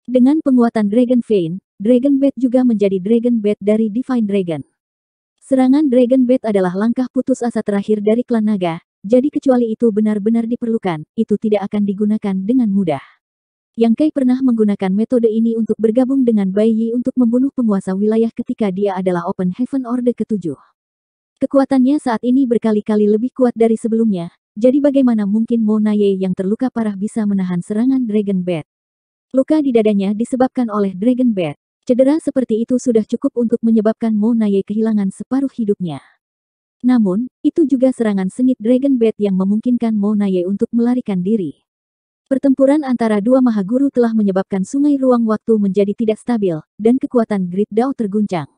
Dengan penguatan Dragon Vein, Dragon Bat juga menjadi Dragon Bat dari Divine Dragon. Serangan Dragon Bat adalah langkah putus asa terakhir dari klan naga, jadi kecuali itu benar-benar diperlukan, itu tidak akan digunakan dengan mudah. Yang Kai pernah menggunakan metode ini untuk bergabung dengan Bai Yi untuk membunuh penguasa wilayah ketika dia adalah Open Heaven Orde ke-7. Kekuatannya saat ini berkali-kali lebih kuat dari sebelumnya, jadi bagaimana mungkin Monaye yang terluka parah bisa menahan serangan Dragon Bat? Luka di dadanya disebabkan oleh Dragon Bat. Cedera seperti itu sudah cukup untuk menyebabkan Monaye kehilangan separuh hidupnya. Namun, itu juga serangan sengit Dragon Bat yang memungkinkan Monaye untuk melarikan diri. Pertempuran antara dua mahaguru telah menyebabkan sungai ruang waktu menjadi tidak stabil, dan kekuatan Great Dao terguncang.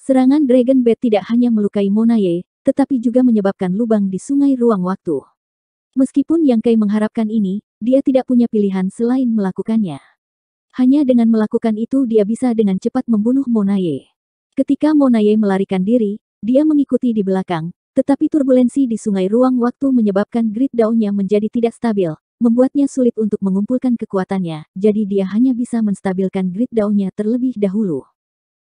Serangan Dragon Bat tidak hanya melukai Monaye, tetapi juga menyebabkan lubang di sungai ruang waktu. Meskipun Yang Kai mengharapkan ini, dia tidak punya pilihan selain melakukannya. Hanya dengan melakukan itu dia bisa dengan cepat membunuh Monaye. Ketika Monaye melarikan diri, dia mengikuti di belakang, tetapi turbulensi di sungai ruang waktu menyebabkan grid daunnya menjadi tidak stabil, membuatnya sulit untuk mengumpulkan kekuatannya, jadi dia hanya bisa menstabilkan grid daunnya terlebih dahulu.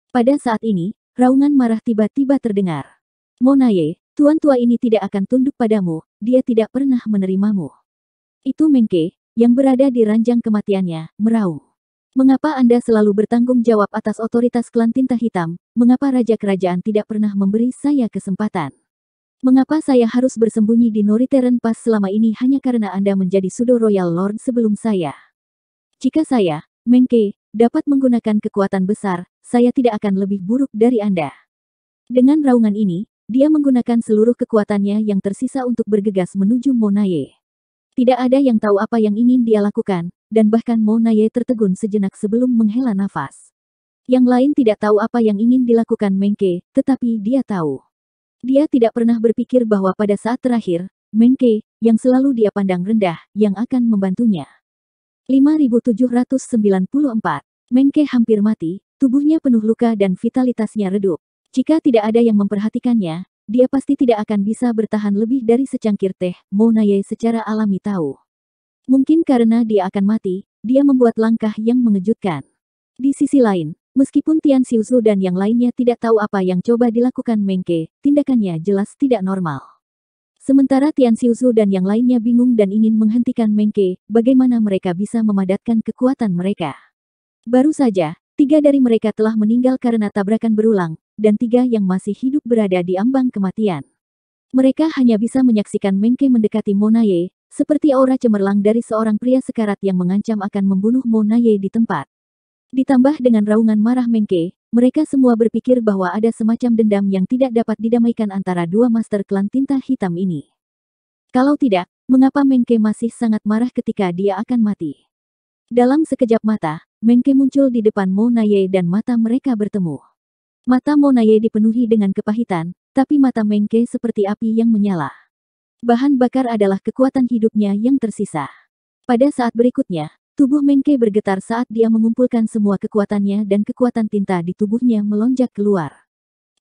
Pada saat ini, raungan marah tiba-tiba terdengar. Monaye, tuan tua ini tidak akan tunduk padamu, dia tidak pernah menerimamu. Itu Mengke, yang berada di ranjang kematiannya, meraung. Mengapa Anda selalu bertanggung jawab atas otoritas klan tinta hitam? Mengapa Raja Kerajaan tidak pernah memberi saya kesempatan? Mengapa saya harus bersembunyi di Northern Pass selama ini hanya karena Anda menjadi Pseudo Royal Lord sebelum saya? Jika saya, Mengke, dapat menggunakan kekuatan besar, saya tidak akan lebih buruk dari Anda. Dengan raungan ini, dia menggunakan seluruh kekuatannya yang tersisa untuk bergegas menuju Monaye. Tidak ada yang tahu apa yang ingin dia lakukan, dan bahkan Monaye tertegun sejenak sebelum menghela nafas. Yang lain tidak tahu apa yang ingin dilakukan Mengke, tetapi dia tahu. Dia tidak pernah berpikir bahwa pada saat terakhir, Mengke, yang selalu dia pandang rendah, yang akan membantunya. 5794. Mengke hampir mati, tubuhnya penuh luka dan vitalitasnya redup. Jika tidak ada yang memperhatikannya, dia pasti tidak akan bisa bertahan lebih dari secangkir teh, Monaye secara alami tahu. Mungkin karena dia akan mati, dia membuat langkah yang mengejutkan. Di sisi lain, meskipun Tian Xiuzhu dan yang lainnya tidak tahu apa yang coba dilakukan Mengke, tindakannya jelas tidak normal. Sementara Tian Xiuzhu dan yang lainnya bingung dan ingin menghentikan Mengke, bagaimana mereka bisa memadatkan kekuatan mereka. Baru saja, 3 dari mereka telah meninggal karena tabrakan berulang, dan 3 yang masih hidup berada di ambang kematian. Mereka hanya bisa menyaksikan Mengke mendekati Monaye, seperti aura cemerlang dari seorang pria sekarat yang mengancam akan membunuh Monaye di tempat. Ditambah dengan raungan marah Mengke, mereka semua berpikir bahwa ada semacam dendam yang tidak dapat didamaikan antara dua master klan tinta hitam ini. Kalau tidak, mengapa Mengke masih sangat marah ketika dia akan mati? Dalam sekejap mata, Mengke muncul di depan Monaye dan mata mereka bertemu. Mata Monaye dipenuhi dengan kepahitan, tapi mata Mengke seperti api yang menyala. Bahan bakar adalah kekuatan hidupnya yang tersisa. Pada saat berikutnya, tubuh Mengke bergetar saat dia mengumpulkan semua kekuatannya dan kekuatan tinta di tubuhnya melonjak keluar.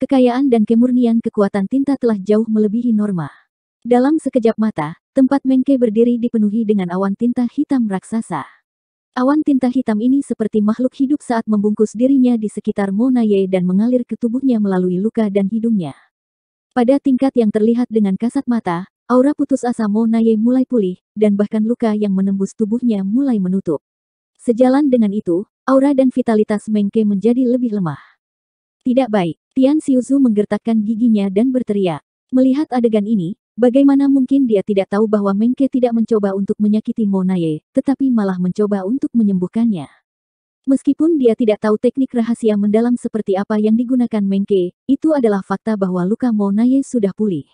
Kekayaan dan kemurnian kekuatan tinta telah jauh melebihi norma. Dalam sekejap mata, tempat Mengke berdiri dipenuhi dengan awan tinta hitam raksasa. Awan tinta hitam ini seperti makhluk hidup saat membungkus dirinya di sekitar Monaye dan mengalir ke tubuhnya melalui luka dan hidungnya. Pada tingkat yang terlihat dengan kasat mata, aura putus asa Monaye mulai pulih, dan bahkan luka yang menembus tubuhnya mulai menutup. Sejalan dengan itu, aura dan vitalitas Mengke menjadi lebih lemah. Tidak baik, Tian Xiuzhu menggertakkan giginya dan berteriak. Melihat adegan ini, bagaimana mungkin dia tidak tahu bahwa Mengke tidak mencoba untuk menyakiti Monaye, tetapi malah mencoba untuk menyembuhkannya. Meskipun dia tidak tahu teknik rahasia mendalam seperti apa yang digunakan Mengke, itu adalah fakta bahwa luka Monaye sudah pulih.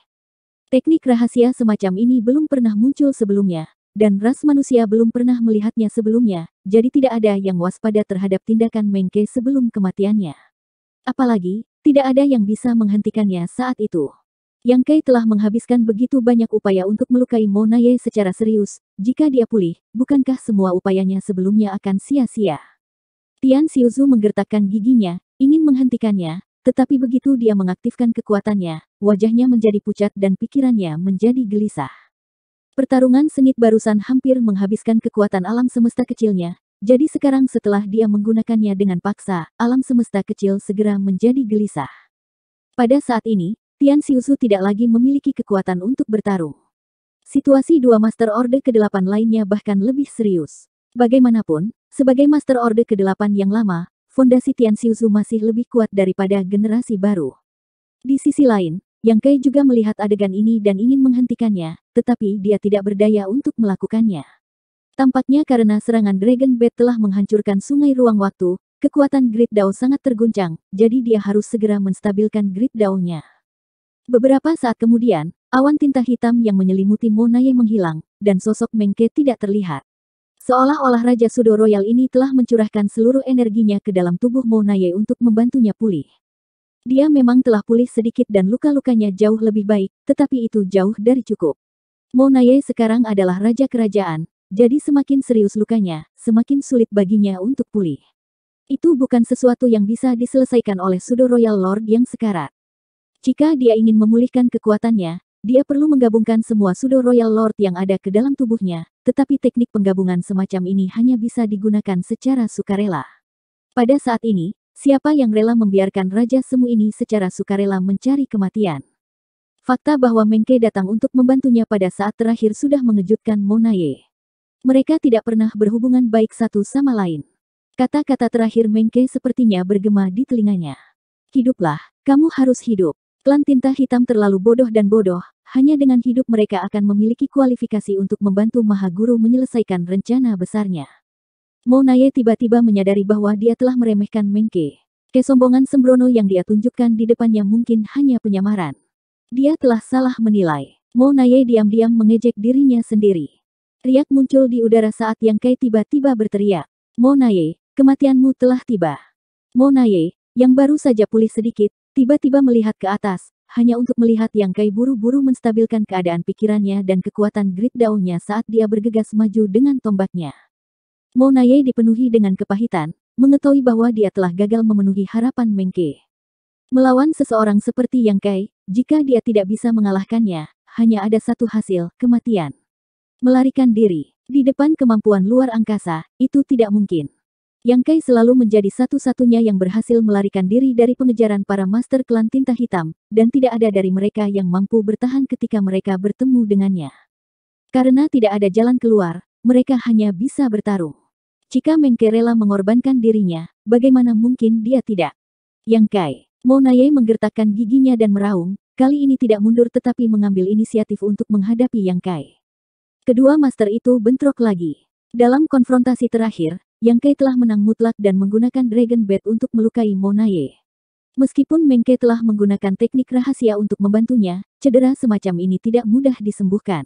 Teknik rahasia semacam ini belum pernah muncul sebelumnya, dan ras manusia belum pernah melihatnya sebelumnya, jadi tidak ada yang waspada terhadap tindakan Mengke sebelum kematiannya. Apalagi, tidak ada yang bisa menghentikannya saat itu. Yang Kai telah menghabiskan begitu banyak upaya untuk melukai Monaye secara serius, jika dia pulih, bukankah semua upayanya sebelumnya akan sia-sia? Tian Xiuzhu menggertakkan giginya, ingin menghentikannya, tetapi begitu dia mengaktifkan kekuatannya, wajahnya menjadi pucat dan pikirannya menjadi gelisah. Pertarungan sengit barusan hampir menghabiskan kekuatan alam semesta kecilnya, jadi sekarang setelah dia menggunakannya dengan paksa, alam semesta kecil segera menjadi gelisah. Pada saat ini, Tian Xiuzhu tidak lagi memiliki kekuatan untuk bertarung. Situasi dua Master Orde ke-8 lainnya bahkan lebih serius. Bagaimanapun, sebagai Master Orde ke-8 yang lama, fondasi Tian Xiuzhu masih lebih kuat daripada generasi baru. Di sisi lain, Yang Kai juga melihat adegan ini dan ingin menghentikannya, tetapi dia tidak berdaya untuk melakukannya. Tampaknya karena serangan Dragon Bat telah menghancurkan sungai ruang waktu, kekuatan Grid Dao sangat terguncang, jadi dia harus segera menstabilkan Grid Dao-nya. Beberapa saat kemudian, awan tinta hitam yang menyelimuti Monaye menghilang, dan sosok Mengke tidak terlihat. Seolah-olah Raja Pseudo Royal ini telah mencurahkan seluruh energinya ke dalam tubuh Monaye untuk membantunya pulih. Dia memang telah pulih sedikit dan luka-lukanya jauh lebih baik, tetapi itu jauh dari cukup. Mo Naye sekarang adalah raja kerajaan, jadi semakin serius lukanya, semakin sulit baginya untuk pulih. Itu bukan sesuatu yang bisa diselesaikan oleh Pseudo Royal Lord yang sekarat. Jika dia ingin memulihkan kekuatannya, dia perlu menggabungkan semua Pseudo Royal Lord yang ada ke dalam tubuhnya, tetapi teknik penggabungan semacam ini hanya bisa digunakan secara sukarela. Pada saat ini, siapa yang rela membiarkan Raja Semu ini secara sukarela mencari kematian? Fakta bahwa Mengke datang untuk membantunya pada saat terakhir sudah mengejutkan Mo Naye. Mereka tidak pernah berhubungan baik satu sama lain. Kata-kata terakhir Mengke sepertinya bergema di telinganya. Hiduplah, kamu harus hidup. Klan Tinta Hitam terlalu bodoh dan bodoh, hanya dengan hidup mereka akan memiliki kualifikasi untuk membantu Maha Guru menyelesaikan rencana besarnya. Mo Naye tiba-tiba menyadari bahwa dia telah meremehkan Mengke. Kesombongan sembrono yang dia tunjukkan di depannya mungkin hanya penyamaran. Dia telah salah menilai. Mo Naye diam-diam mengejek dirinya sendiri. Riak muncul di udara saat Yang Kai tiba-tiba berteriak. Mo Naye, kematianmu telah tiba. Mo Naye, yang baru saja pulih sedikit, tiba-tiba melihat ke atas, hanya untuk melihat Yang Kai buru-buru menstabilkan keadaan pikirannya dan kekuatan Grid Dao-nya saat dia bergegas maju dengan tombaknya. Mo Naye dipenuhi dengan kepahitan, mengetahui bahwa dia telah gagal memenuhi harapan Mengke. Melawan seseorang seperti Yang Kai, jika dia tidak bisa mengalahkannya, hanya ada satu hasil, kematian. Melarikan diri, di depan kemampuan luar angkasa, itu tidak mungkin. Yang Kai selalu menjadi satu-satunya yang berhasil melarikan diri dari pengejaran para master klan Tinta Hitam, dan tidak ada dari mereka yang mampu bertahan ketika mereka bertemu dengannya. Karena tidak ada jalan keluar, mereka hanya bisa bertarung. Jika Mengke rela mengorbankan dirinya, bagaimana mungkin dia tidak? Yang Kai. Mo Naye menggertakkan giginya dan meraung, kali ini tidak mundur tetapi mengambil inisiatif untuk menghadapi Yang Kai. Kedua master itu bentrok lagi. Dalam konfrontasi terakhir, Yang Kai telah menang mutlak dan menggunakan Dragon Bat untuk melukai Mo Naye. Meskipun Mengke telah menggunakan teknik rahasia untuk membantunya, cedera semacam ini tidak mudah disembuhkan.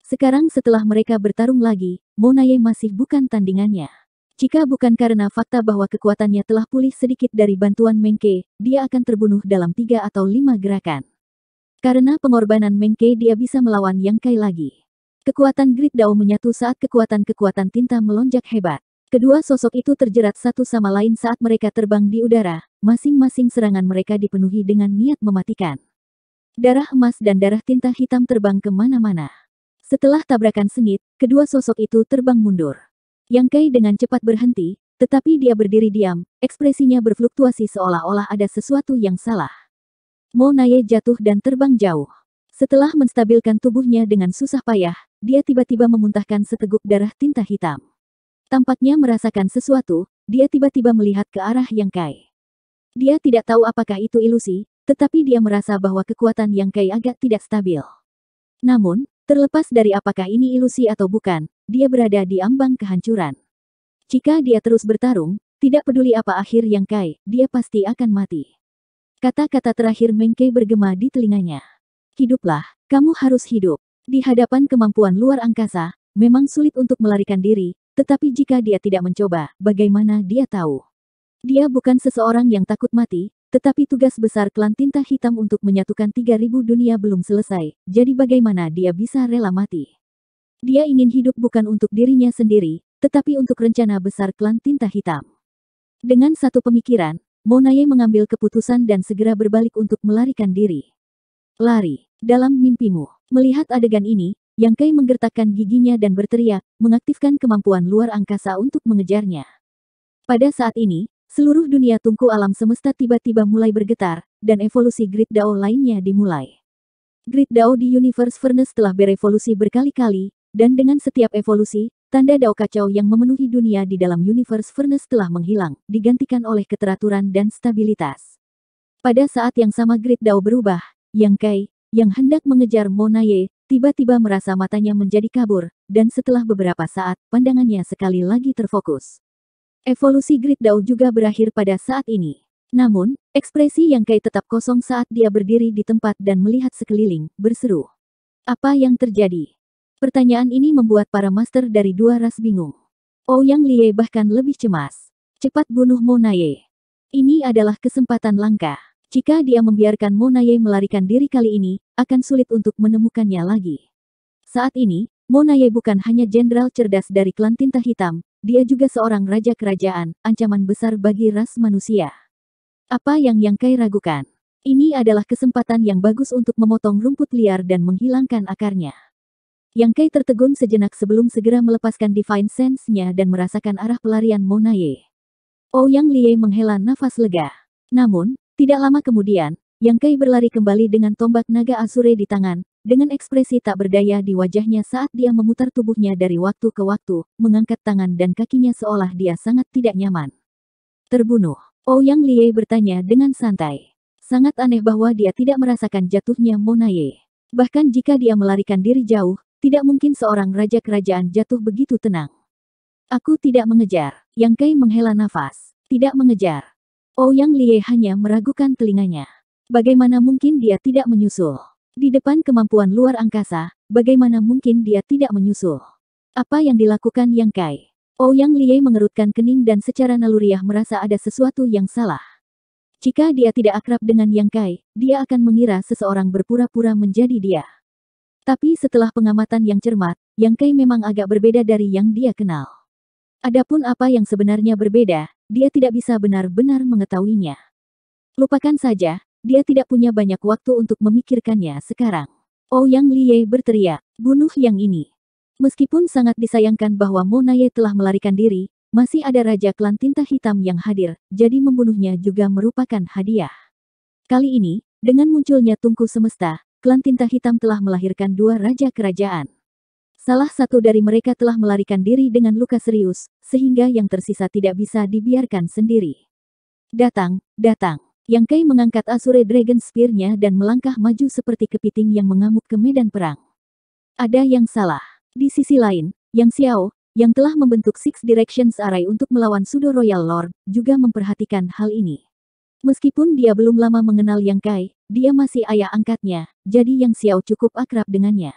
Sekarang setelah mereka bertarung lagi, Mo Naye masih bukan tandingannya. Jika bukan karena fakta bahwa kekuatannya telah pulih sedikit dari bantuan Mengke, dia akan terbunuh dalam 3 atau 5 gerakan. Karena pengorbanan Mengke dia bisa melawan Yang Kai lagi. Kekuatan Grid Dao menyatu saat kekuatan-kekuatan tinta melonjak hebat. Kedua sosok itu terjerat satu sama lain saat mereka terbang di udara, masing-masing serangan mereka dipenuhi dengan niat mematikan. Darah emas dan darah tinta hitam terbang kemana-mana. Setelah tabrakan sengit, kedua sosok itu terbang mundur. Yang Kai dengan cepat berhenti, tetapi dia berdiri diam, ekspresinya berfluktuasi seolah-olah ada sesuatu yang salah. Mo Naye jatuh dan terbang jauh. Setelah menstabilkan tubuhnya dengan susah payah, dia tiba-tiba memuntahkan seteguk darah tinta hitam. Tampaknya merasakan sesuatu, dia tiba-tiba melihat ke arah Yang Kai. Dia tidak tahu apakah itu ilusi, tetapi dia merasa bahwa kekuatan Yang Kai agak tidak stabil. Namun, terlepas dari apakah ini ilusi atau bukan, dia berada di ambang kehancuran. Jika dia terus bertarung, tidak peduli apa akhir Yang Kai, dia pasti akan mati. Kata-kata terakhir Mengke bergema di telinganya. Hiduplah, kamu harus hidup. Di hadapan kemampuan luar angkasa, memang sulit untuk melarikan diri, tetapi jika dia tidak mencoba, bagaimana dia tahu? Dia bukan seseorang yang takut mati, tetapi tugas besar klan tinta hitam untuk menyatukan 3000 dunia belum selesai, jadi bagaimana dia bisa rela mati? Dia ingin hidup bukan untuk dirinya sendiri, tetapi untuk rencana besar klan tinta hitam. Dengan satu pemikiran, Mo Naye mengambil keputusan dan segera berbalik untuk melarikan diri. Lari, dalam mimpimu. Melihat adegan ini, Yang Kai menggertakkan giginya dan berteriak, mengaktifkan kemampuan luar angkasa untuk mengejarnya. Pada saat ini, seluruh dunia tungku alam semesta tiba-tiba mulai bergetar, dan evolusi Grid Dao lainnya dimulai. Grid Dao di Universe Furnace telah berevolusi berkali-kali, dan dengan setiap evolusi, tanda Dao kacau yang memenuhi dunia di dalam Universe Furnace telah menghilang, digantikan oleh keteraturan dan stabilitas. Pada saat yang sama Grid Dao berubah, Yang Kai, yang hendak mengejar Mo Naye, tiba-tiba merasa matanya menjadi kabur, dan setelah beberapa saat, pandangannya sekali lagi terfokus. Evolusi Grid Dao juga berakhir pada saat ini. Namun, ekspresi Yang Kai tetap kosong saat dia berdiri di tempat dan melihat sekeliling, berseru. Apa yang terjadi? Pertanyaan ini membuat para master dari dua ras bingung. Ouyang Lie bahkan lebih cemas. Cepat bunuh Mo Naye. Ini adalah kesempatan langka. Jika dia membiarkan Mo Naye melarikan diri kali ini, akan sulit untuk menemukannya lagi. Saat ini, Mo Naye bukan hanya jenderal cerdas dari klan tinta hitam, dia juga seorang raja kerajaan, ancaman besar bagi ras manusia. Apa yang Yang Kai ragukan? Ini adalah kesempatan yang bagus untuk memotong rumput liar dan menghilangkan akarnya. Yang Kai tertegun sejenak sebelum segera melepaskan Divine Sense-nya dan merasakan arah pelarian Mo Naye. Ouyang Liye menghela nafas lega. Namun, tidak lama kemudian, Yang Kai berlari kembali dengan tombak naga Azure di tangan, dengan ekspresi tak berdaya di wajahnya saat dia memutar tubuhnya dari waktu ke waktu, mengangkat tangan dan kakinya seolah dia sangat tidak nyaman. Terbunuh. Ouyang Liye bertanya dengan santai. Sangat aneh bahwa dia tidak merasakan jatuhnya Mo Naye. Bahkan jika dia melarikan diri jauh, tidak mungkin seorang raja kerajaan jatuh begitu tenang. Aku tidak mengejar. Yang Kai menghela nafas. Tidak mengejar. Ouyang Liye hanya meragukan telinganya. Bagaimana mungkin dia tidak menyusul? Di depan kemampuan luar angkasa, bagaimana mungkin dia tidak menyusul? Apa yang dilakukan Yang Kai? Ouyang Liye mengerutkan kening dan secara naluriah merasa ada sesuatu yang salah. Jika dia tidak akrab dengan Yang Kai, dia akan mengira seseorang berpura-pura menjadi dia. Tapi setelah pengamatan yang cermat, Yang Kai memang agak berbeda dari yang dia kenal. Adapun apa yang sebenarnya berbeda, dia tidak bisa benar-benar mengetahuinya. Lupakan saja, dia tidak punya banyak waktu untuk memikirkannya sekarang. Ouyang Liye berteriak, bunuh yang ini. Meskipun sangat disayangkan bahwa Mo Naye telah melarikan diri, masih ada Raja Klan Tinta Hitam yang hadir, jadi membunuhnya juga merupakan hadiah. Kali ini, dengan munculnya Tungku Semesta, Klan Tinta Hitam telah melahirkan dua Raja Kerajaan. Salah satu dari mereka telah melarikan diri dengan luka serius, sehingga yang tersisa tidak bisa dibiarkan sendiri. Datang, datang. Yang Kai mengangkat Azure Dragon Spear-nya dan melangkah maju seperti kepiting yang mengamuk ke medan perang. Ada yang salah. Di sisi lain, Yang Xiao, yang telah membentuk Six Directions Array untuk melawan Pseudo Royal Lord, juga memperhatikan hal ini. Meskipun dia belum lama mengenal Yang Kai, dia masih ayah angkatnya, jadi Yang Xiao cukup akrab dengannya.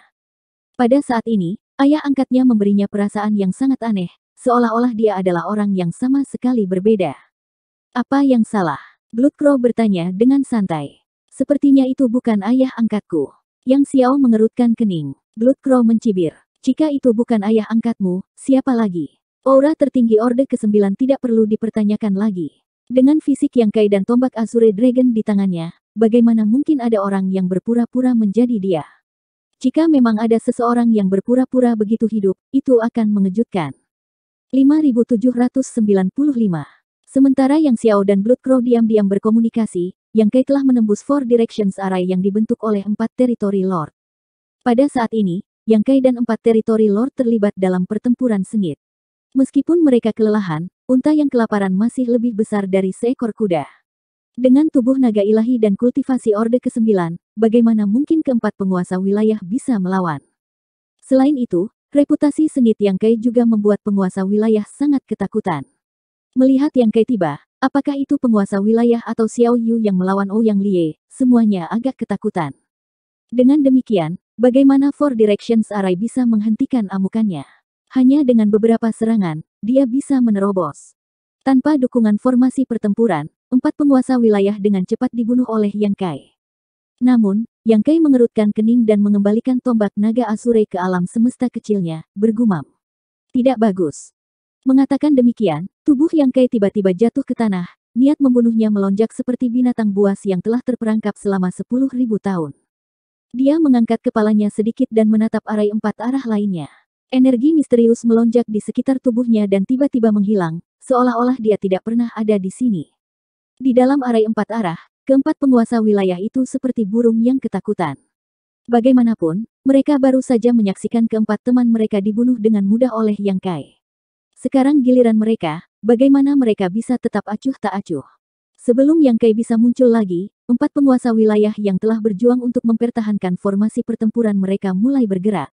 Pada saat ini, ayah angkatnya memberinya perasaan yang sangat aneh, seolah-olah dia adalah orang yang sama sekali berbeda. Apa yang salah? Bloodcrow bertanya dengan santai. Sepertinya itu bukan ayah angkatku. Yang Xiao mengerutkan kening. Bloodcrow mencibir. Jika itu bukan ayah angkatmu, siapa lagi? Aura tertinggi Orde ke-9 tidak perlu dipertanyakan lagi. Dengan fisik Yang Kai dan tombak Azure Dragon di tangannya, bagaimana mungkin ada orang yang berpura-pura menjadi dia? Jika memang ada seseorang yang berpura-pura begitu hidup, itu akan mengejutkan. 5795. Sementara Yang Xiao dan Bloodcrow diam-diam berkomunikasi, Yang Kai telah menembus Four Directions Array yang dibentuk oleh 4 Teritori Lord. Pada saat ini, Yang Kai dan 4 Teritori Lord terlibat dalam pertempuran sengit. Meskipun mereka kelelahan, unta yang kelaparan masih lebih besar dari seekor kuda. Dengan tubuh naga ilahi dan kultivasi Orde ke-9, bagaimana mungkin keempat penguasa wilayah bisa melawan? Selain itu, reputasi sengit Yang Kai juga membuat penguasa wilayah sangat ketakutan. Melihat Yang Kai tiba, apakah itu penguasa wilayah atau Xiao Yu yang melawan Ouyang Liye, semuanya agak ketakutan. Dengan demikian, bagaimana Four Directions Array bisa menghentikan amukannya? Hanya dengan beberapa serangan, dia bisa menerobos. Tanpa dukungan formasi pertempuran, 4 penguasa wilayah dengan cepat dibunuh oleh Yang Kai. Namun, Yang Kai mengerutkan kening dan mengembalikan tombak naga Azure ke alam semesta kecilnya, bergumam. Tidak bagus. Mengatakan demikian, tubuh Yang Kai tiba-tiba jatuh ke tanah, niat membunuhnya melonjak seperti binatang buas yang telah terperangkap selama 10.000 tahun. Dia mengangkat kepalanya sedikit dan menatap arah 4 arah lainnya. Energi misterius melonjak di sekitar tubuhnya dan tiba-tiba menghilang, seolah-olah dia tidak pernah ada di sini. Di dalam arah 4 arah, keempat penguasa wilayah itu seperti burung yang ketakutan. Bagaimanapun, mereka baru saja menyaksikan keempat teman mereka dibunuh dengan mudah oleh Yang Kai. Sekarang giliran mereka, bagaimana mereka bisa tetap acuh tak acuh? Sebelum Yang Kai bisa muncul lagi, 4 penguasa wilayah yang telah berjuang untuk mempertahankan formasi pertempuran mereka mulai bergerak.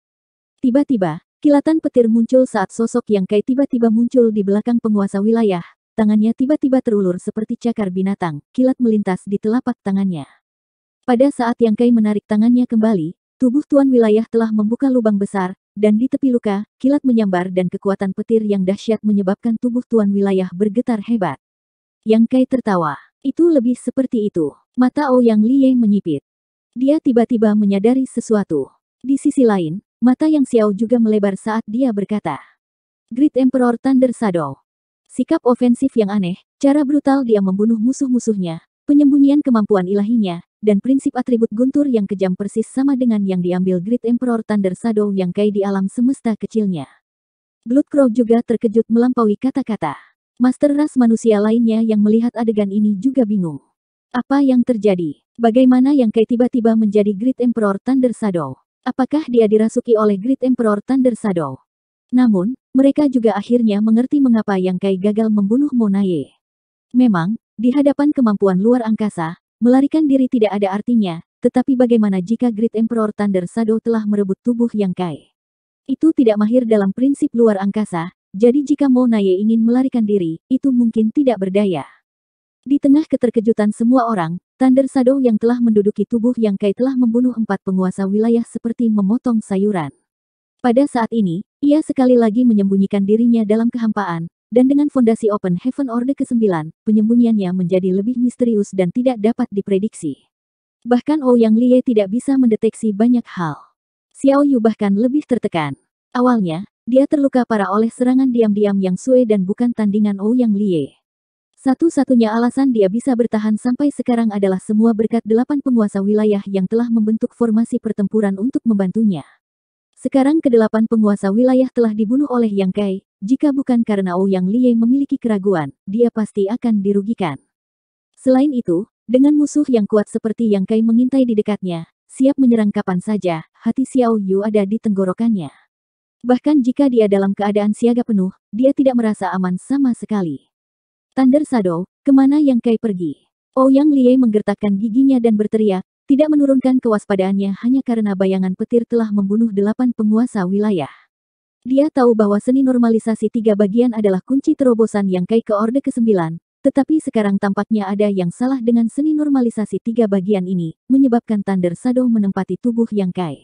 Tiba-tiba, kilatan petir muncul saat sosok Yang Kai tiba-tiba muncul di belakang penguasa wilayah. Tangannya tiba-tiba terulur seperti cakar binatang, kilat melintas di telapak tangannya. Pada saat Yang Kai menarik tangannya kembali, tubuh tuan wilayah telah membuka lubang besar, dan di tepi luka, kilat menyambar dan kekuatan petir yang dahsyat menyebabkan tubuh tuan wilayah bergetar hebat. Yang Kai tertawa. Itu lebih seperti itu. Mata Ouyang Liye menyipit. Dia tiba-tiba menyadari sesuatu. Di sisi lain, mata Yang Xiao juga melebar saat dia berkata, Great Emperor Thunder Shadow. Sikap ofensif yang aneh, cara brutal dia membunuh musuh-musuhnya, penyembunyian kemampuan ilahinya, dan prinsip atribut guntur yang kejam persis sama dengan yang diambil Great Emperor Thunder Shadow yang kai di alam semesta kecilnya. Bloodcrow juga terkejut melampaui kata-kata. Master ras manusia lainnya yang melihat adegan ini juga bingung. Apa yang terjadi? Bagaimana yang kai tiba-tiba menjadi Great Emperor Thunder Shadow? Apakah dia dirasuki oleh Great Emperor Thunder Shadow? Namun, mereka juga akhirnya mengerti mengapa Yang Kai gagal membunuh Mo Naye. Memang, di hadapan kemampuan luar angkasa, melarikan diri tidak ada artinya, tetapi bagaimana jika Great Emperor Thunder Shadow telah merebut tubuh Yang Kai? Itu tidak mahir dalam prinsip luar angkasa, jadi jika Mo Naye ingin melarikan diri, itu mungkin tidak berdaya. Di tengah keterkejutan semua orang, Thunder Shadow yang telah menduduki tubuh Yang Kai telah membunuh 4 penguasa wilayah seperti memotong sayuran. Pada saat ini, ia sekali lagi menyembunyikan dirinya dalam kehampaan, dan dengan fondasi Open Heaven Orde ke-9, penyembunyiannya menjadi lebih misterius dan tidak dapat diprediksi. Bahkan Ouyang Liye tidak bisa mendeteksi banyak hal. Xiao Yu bahkan lebih tertekan. Awalnya, dia terluka parah oleh serangan diam-diam Yang Sue dan bukan tandingan Ouyang Liye. Satu-satunya alasan dia bisa bertahan sampai sekarang adalah semua berkat 8 penguasa wilayah yang telah membentuk formasi pertempuran untuk membantunya. Sekarang ke-8 penguasa wilayah telah dibunuh oleh Yang Kai, jika bukan karena Ouyang Liye memiliki keraguan, dia pasti akan dirugikan. Selain itu, dengan musuh yang kuat seperti Yang Kai mengintai di dekatnya, siap menyerang kapan saja, hati Xiao Yu ada di tenggorokannya. Bahkan jika dia dalam keadaan siaga penuh, dia tidak merasa aman sama sekali. Thunder Shadow, kemana Yang Kai pergi? Ouyang Liye menggertakkan giginya dan berteriak, tidak menurunkan kewaspadaannya hanya karena bayangan petir telah membunuh 8 penguasa wilayah. Dia tahu bahwa seni normalisasi 3 bagian adalah kunci terobosan Yang Kai ke Orde ke-9, tetapi sekarang tampaknya ada yang salah dengan seni normalisasi 3 bagian ini, menyebabkan Thunder Shadow menempati tubuh Yang Kai.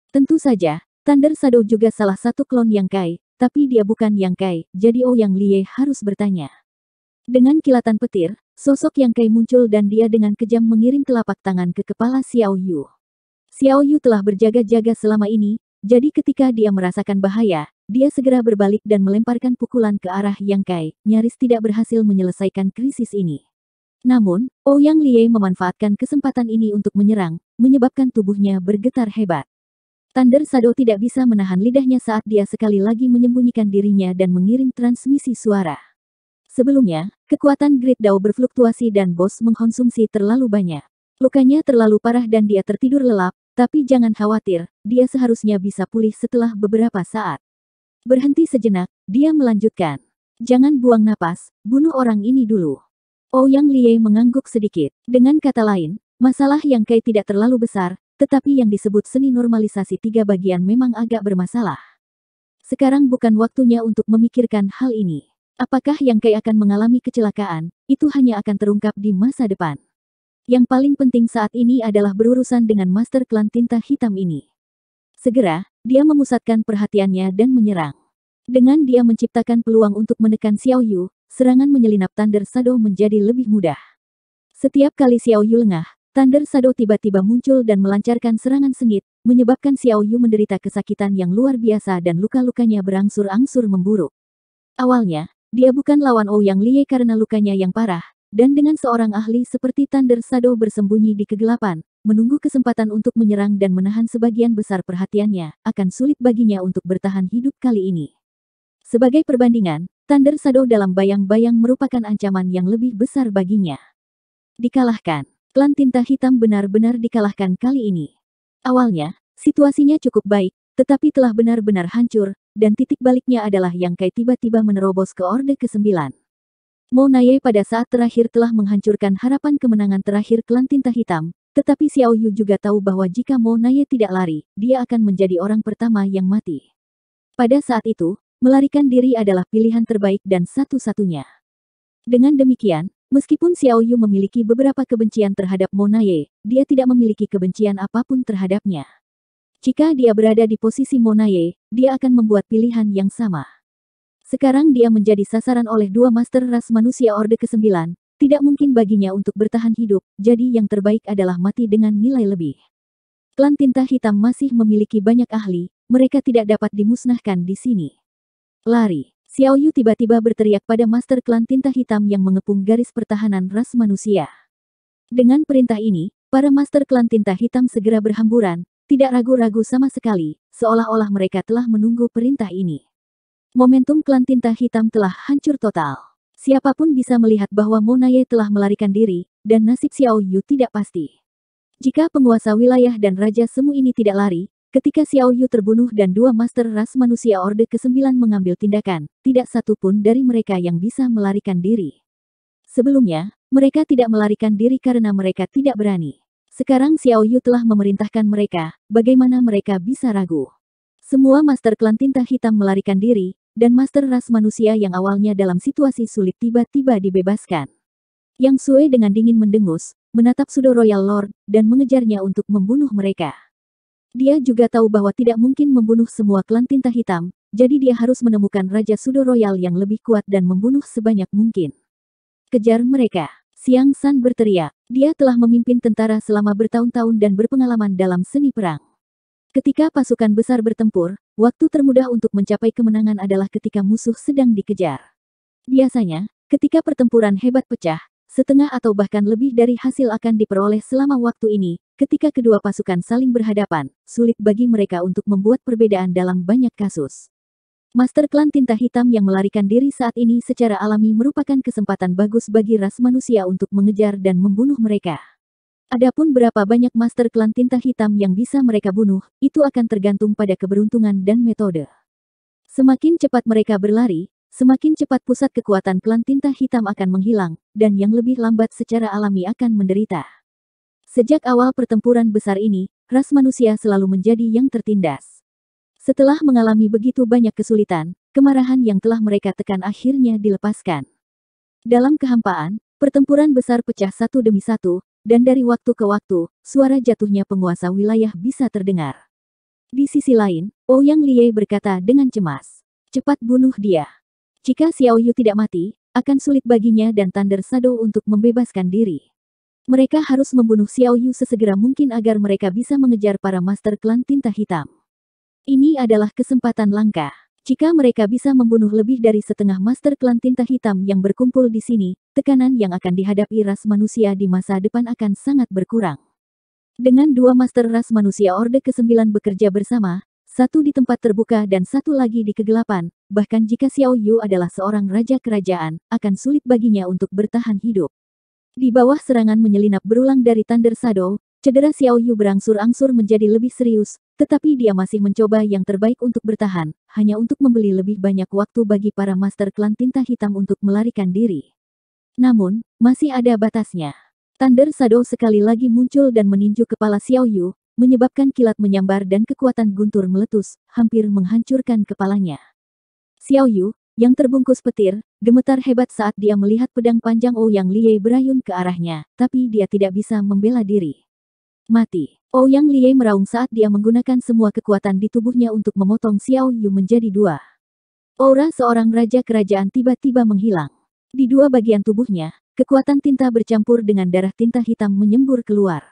Tentu saja, Thunder Shadow juga salah satu klon Yang Kai, tapi dia bukan Yang Kai, jadi Ouyang Liye harus bertanya. Dengan kilatan petir, sosok Yang Kai muncul dan dia dengan kejam mengirim telapak tangan ke kepala Xiao Yu. Xiao Yu telah berjaga-jaga selama ini, jadi ketika dia merasakan bahaya, dia segera berbalik dan melemparkan pukulan ke arah Yang Kai, nyaris tidak berhasil menyelesaikan krisis ini. Namun, Ouyang Liye memanfaatkan kesempatan ini untuk menyerang, menyebabkan tubuhnya bergetar hebat. Thunder Shadow tidak bisa menahan lidahnya saat dia sekali lagi menyembunyikan dirinya dan mengirim transmisi suara. Sebelumnya, kekuatan Great Dao berfluktuasi dan Bos mengkonsumsi terlalu banyak. Lukanya terlalu parah dan dia tertidur lelap, tapi jangan khawatir, dia seharusnya bisa pulih setelah beberapa saat. Berhenti sejenak, dia melanjutkan. Jangan buang napas, bunuh orang ini dulu. Ouyang Liye mengangguk sedikit. Dengan kata lain, masalah Yang Kai tidak terlalu besar, tetapi yang disebut seni normalisasi 3 bagian memang agak bermasalah. Sekarang bukan waktunya untuk memikirkan hal ini. Apakah Yang Kai akan mengalami kecelakaan, itu hanya akan terungkap di masa depan. Yang paling penting saat ini adalah berurusan dengan Master Klan Tinta Hitam ini. Segera, dia memusatkan perhatiannya dan menyerang. Dengan dia menciptakan peluang untuk menekan Xiao Yu, serangan menyelinap Thunder Shadow menjadi lebih mudah. Setiap kali Xiao Yu lengah, Thunder Shadow tiba-tiba muncul dan melancarkan serangan sengit, menyebabkan Xiao Yu menderita kesakitan yang luar biasa dan luka-lukanya berangsur-angsur memburuk. Awalnya, dia bukan lawan Ouyang Liye karena lukanya yang parah, dan dengan seorang ahli seperti Thunder Shadow bersembunyi di kegelapan, menunggu kesempatan untuk menyerang dan menahan sebagian besar perhatiannya, akan sulit baginya untuk bertahan hidup kali ini. Sebagai perbandingan, Thunder Shadow dalam bayang-bayang merupakan ancaman yang lebih besar baginya. Dikalahkan. Klan Tinta Hitam benar-benar dikalahkan kali ini. Awalnya, situasinya cukup baik, tetapi telah benar-benar hancur, dan titik baliknya adalah Yang Kai tiba-tiba menerobos ke Orde ke-9. Mo Naye pada saat terakhir telah menghancurkan harapan kemenangan terakhir Klan Tinta Hitam, tetapi Xiao Yu juga tahu bahwa jika Mo Naye tidak lari, dia akan menjadi orang pertama yang mati. Pada saat itu, melarikan diri adalah pilihan terbaik dan satu-satunya. Dengan demikian, meskipun Xiao Yu memiliki beberapa kebencian terhadap Mo Naye, dia tidak memiliki kebencian apapun terhadapnya. Jika dia berada di posisi Mo Naye, dia akan membuat pilihan yang sama. Sekarang dia menjadi sasaran oleh 2 master ras manusia Orde ke-9, Tidak mungkin baginya untuk bertahan hidup, jadi yang terbaik adalah mati dengan nilai lebih. Klan Tinta Hitam masih memiliki banyak ahli, mereka tidak dapat dimusnahkan di sini. Lari! Xiao Yu tiba-tiba berteriak pada Master Klan Tinta Hitam yang mengepung garis pertahanan ras manusia. Dengan perintah ini, para Master Klan Tinta Hitam segera berhamburan, tidak ragu-ragu sama sekali, seolah-olah mereka telah menunggu perintah ini. Momentum Klan Tinta Hitam telah hancur total. Siapapun bisa melihat bahwa Monaye telah melarikan diri, dan nasib Xiao Yu tidak pasti. Jika penguasa wilayah dan Raja Semu ini tidak lari, ketika Xiao Yu terbunuh dan dua master ras manusia Orde ke-9 mengambil tindakan, tidak satu pun dari mereka yang bisa melarikan diri. Sebelumnya, mereka tidak melarikan diri karena mereka tidak berani. Sekarang Xiao Yu telah memerintahkan mereka, bagaimana mereka bisa ragu? Semua master klan Tinta Hitam melarikan diri, dan master ras manusia yang awalnya dalam situasi sulit tiba-tiba dibebaskan. Yang Sue dengan dingin mendengus, menatap Sudo Royal Lord, dan mengejarnya untuk membunuh mereka. Dia juga tahu bahwa tidak mungkin membunuh semua klan Tinta Hitam, jadi dia harus menemukan Raja Sudo Royal yang lebih kuat dan membunuh sebanyak mungkin. Kejar mereka! Xiang San berteriak. Dia telah memimpin tentara selama bertahun-tahun dan berpengalaman dalam seni perang. Ketika pasukan besar bertempur, waktu termudah untuk mencapai kemenangan adalah ketika musuh sedang dikejar. Biasanya, ketika pertempuran hebat pecah, setengah atau bahkan lebih dari hasil akan diperoleh selama waktu ini. Ketika kedua pasukan saling berhadapan, sulit bagi mereka untuk membuat perbedaan dalam banyak kasus. Master Klan Tinta Hitam yang melarikan diri saat ini secara alami merupakan kesempatan bagus bagi ras manusia untuk mengejar dan membunuh mereka. Adapun berapa banyak Master Klan Tinta Hitam yang bisa mereka bunuh, itu akan tergantung pada keberuntungan dan metode. Semakin cepat mereka berlari, semakin cepat pusat kekuatan Klan Tinta Hitam akan menghilang, dan yang lebih lambat secara alami akan menderita. Sejak awal pertempuran besar ini, ras manusia selalu menjadi yang tertindas. Setelah mengalami begitu banyak kesulitan, kemarahan yang telah mereka tekan akhirnya dilepaskan. Dalam kehampaan, pertempuran besar pecah satu demi satu, dan dari waktu ke waktu, suara jatuhnya penguasa wilayah bisa terdengar. Di sisi lain, Ouyang Liye berkata dengan cemas, "Cepat bunuh dia. Jika Xiao Yu tidak mati, akan sulit baginya dan Thunder Shadow untuk membebaskan diri. Mereka harus membunuh Xiao Yu sesegera mungkin agar mereka bisa mengejar para Master Klan Tinta Hitam. Ini adalah kesempatan langka. Jika mereka bisa membunuh lebih dari setengah Master Klan Tinta Hitam yang berkumpul di sini, tekanan yang akan dihadapi ras manusia di masa depan akan sangat berkurang." Dengan dua Master ras manusia Orde ke-9 bekerja bersama, satu di tempat terbuka dan satu lagi di kegelapan, bahkan jika Xiao Yu adalah seorang raja kerajaan, akan sulit baginya untuk bertahan hidup. Di bawah serangan menyelinap berulang dari Thunder Shadow, cedera Xiao Yu berangsur-angsur menjadi lebih serius, tetapi dia masih mencoba yang terbaik untuk bertahan, hanya untuk membeli lebih banyak waktu bagi para Master Klan Tinta Hitam untuk melarikan diri. Namun, masih ada batasnya. Thunder Shadow sekali lagi muncul dan meninju kepala Xiao Yu, menyebabkan kilat menyambar dan kekuatan guntur meletus, hampir menghancurkan kepalanya. Xiao Yu, yang terbungkus petir, gemetar hebat saat dia melihat pedang panjang Ouyang Liye berayun ke arahnya, tapi dia tidak bisa membela diri. Mati. Ouyang Liye meraung saat dia menggunakan semua kekuatan di tubuhnya untuk memotong Xiao Yu menjadi dua. Aura seorang raja kerajaan tiba-tiba menghilang. Di dua bagian tubuhnya, kekuatan tinta bercampur dengan darah tinta hitam menyembur keluar.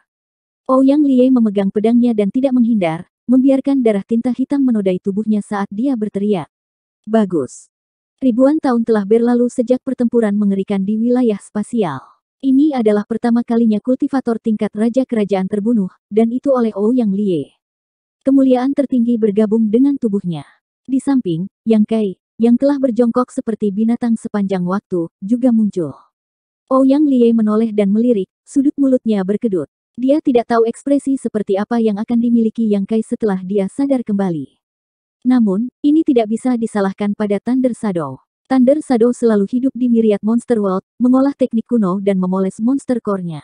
Ouyang Liye memegang pedangnya dan tidak menghindar, membiarkan darah tinta hitam menodai tubuhnya saat dia berteriak. Bagus. Ribuan tahun telah berlalu sejak pertempuran mengerikan di wilayah spasial. Ini adalah pertama kalinya kultivator tingkat raja kerajaan terbunuh, dan itu oleh Ouyang Liye. Kemuliaan tertinggi bergabung dengan tubuhnya. Di samping, Yang Kai, yang telah berjongkok seperti binatang sepanjang waktu, juga muncul. Ouyang Liye menoleh dan melirik, sudut mulutnya berkedut. Dia tidak tahu ekspresi seperti apa yang akan dimiliki Yang Kai setelah dia sadar kembali. Namun, ini tidak bisa disalahkan pada Thunder Shadow. Thunder Shadow selalu hidup di Myriad Monster World, mengolah teknik kuno dan memoles monster core-nya.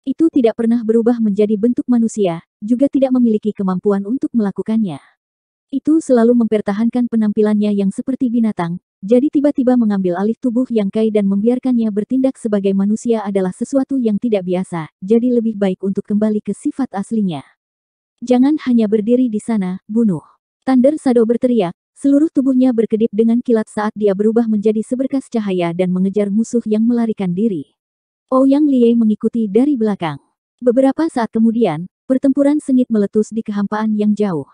Itu tidak pernah berubah menjadi bentuk manusia, juga tidak memiliki kemampuan untuk melakukannya. Itu selalu mempertahankan penampilannya yang seperti binatang, jadi tiba-tiba mengambil alih tubuh Yang Kai dan membiarkannya bertindak sebagai manusia adalah sesuatu yang tidak biasa, jadi lebih baik untuk kembali ke sifat aslinya. Jangan hanya berdiri di sana, bunuh. Thunder Shadow berteriak, seluruh tubuhnya berkedip dengan kilat saat dia berubah menjadi seberkas cahaya dan mengejar musuh yang melarikan diri. Ouyang Liye mengikuti dari belakang. Beberapa saat kemudian, pertempuran sengit meletus di kehampaan yang jauh.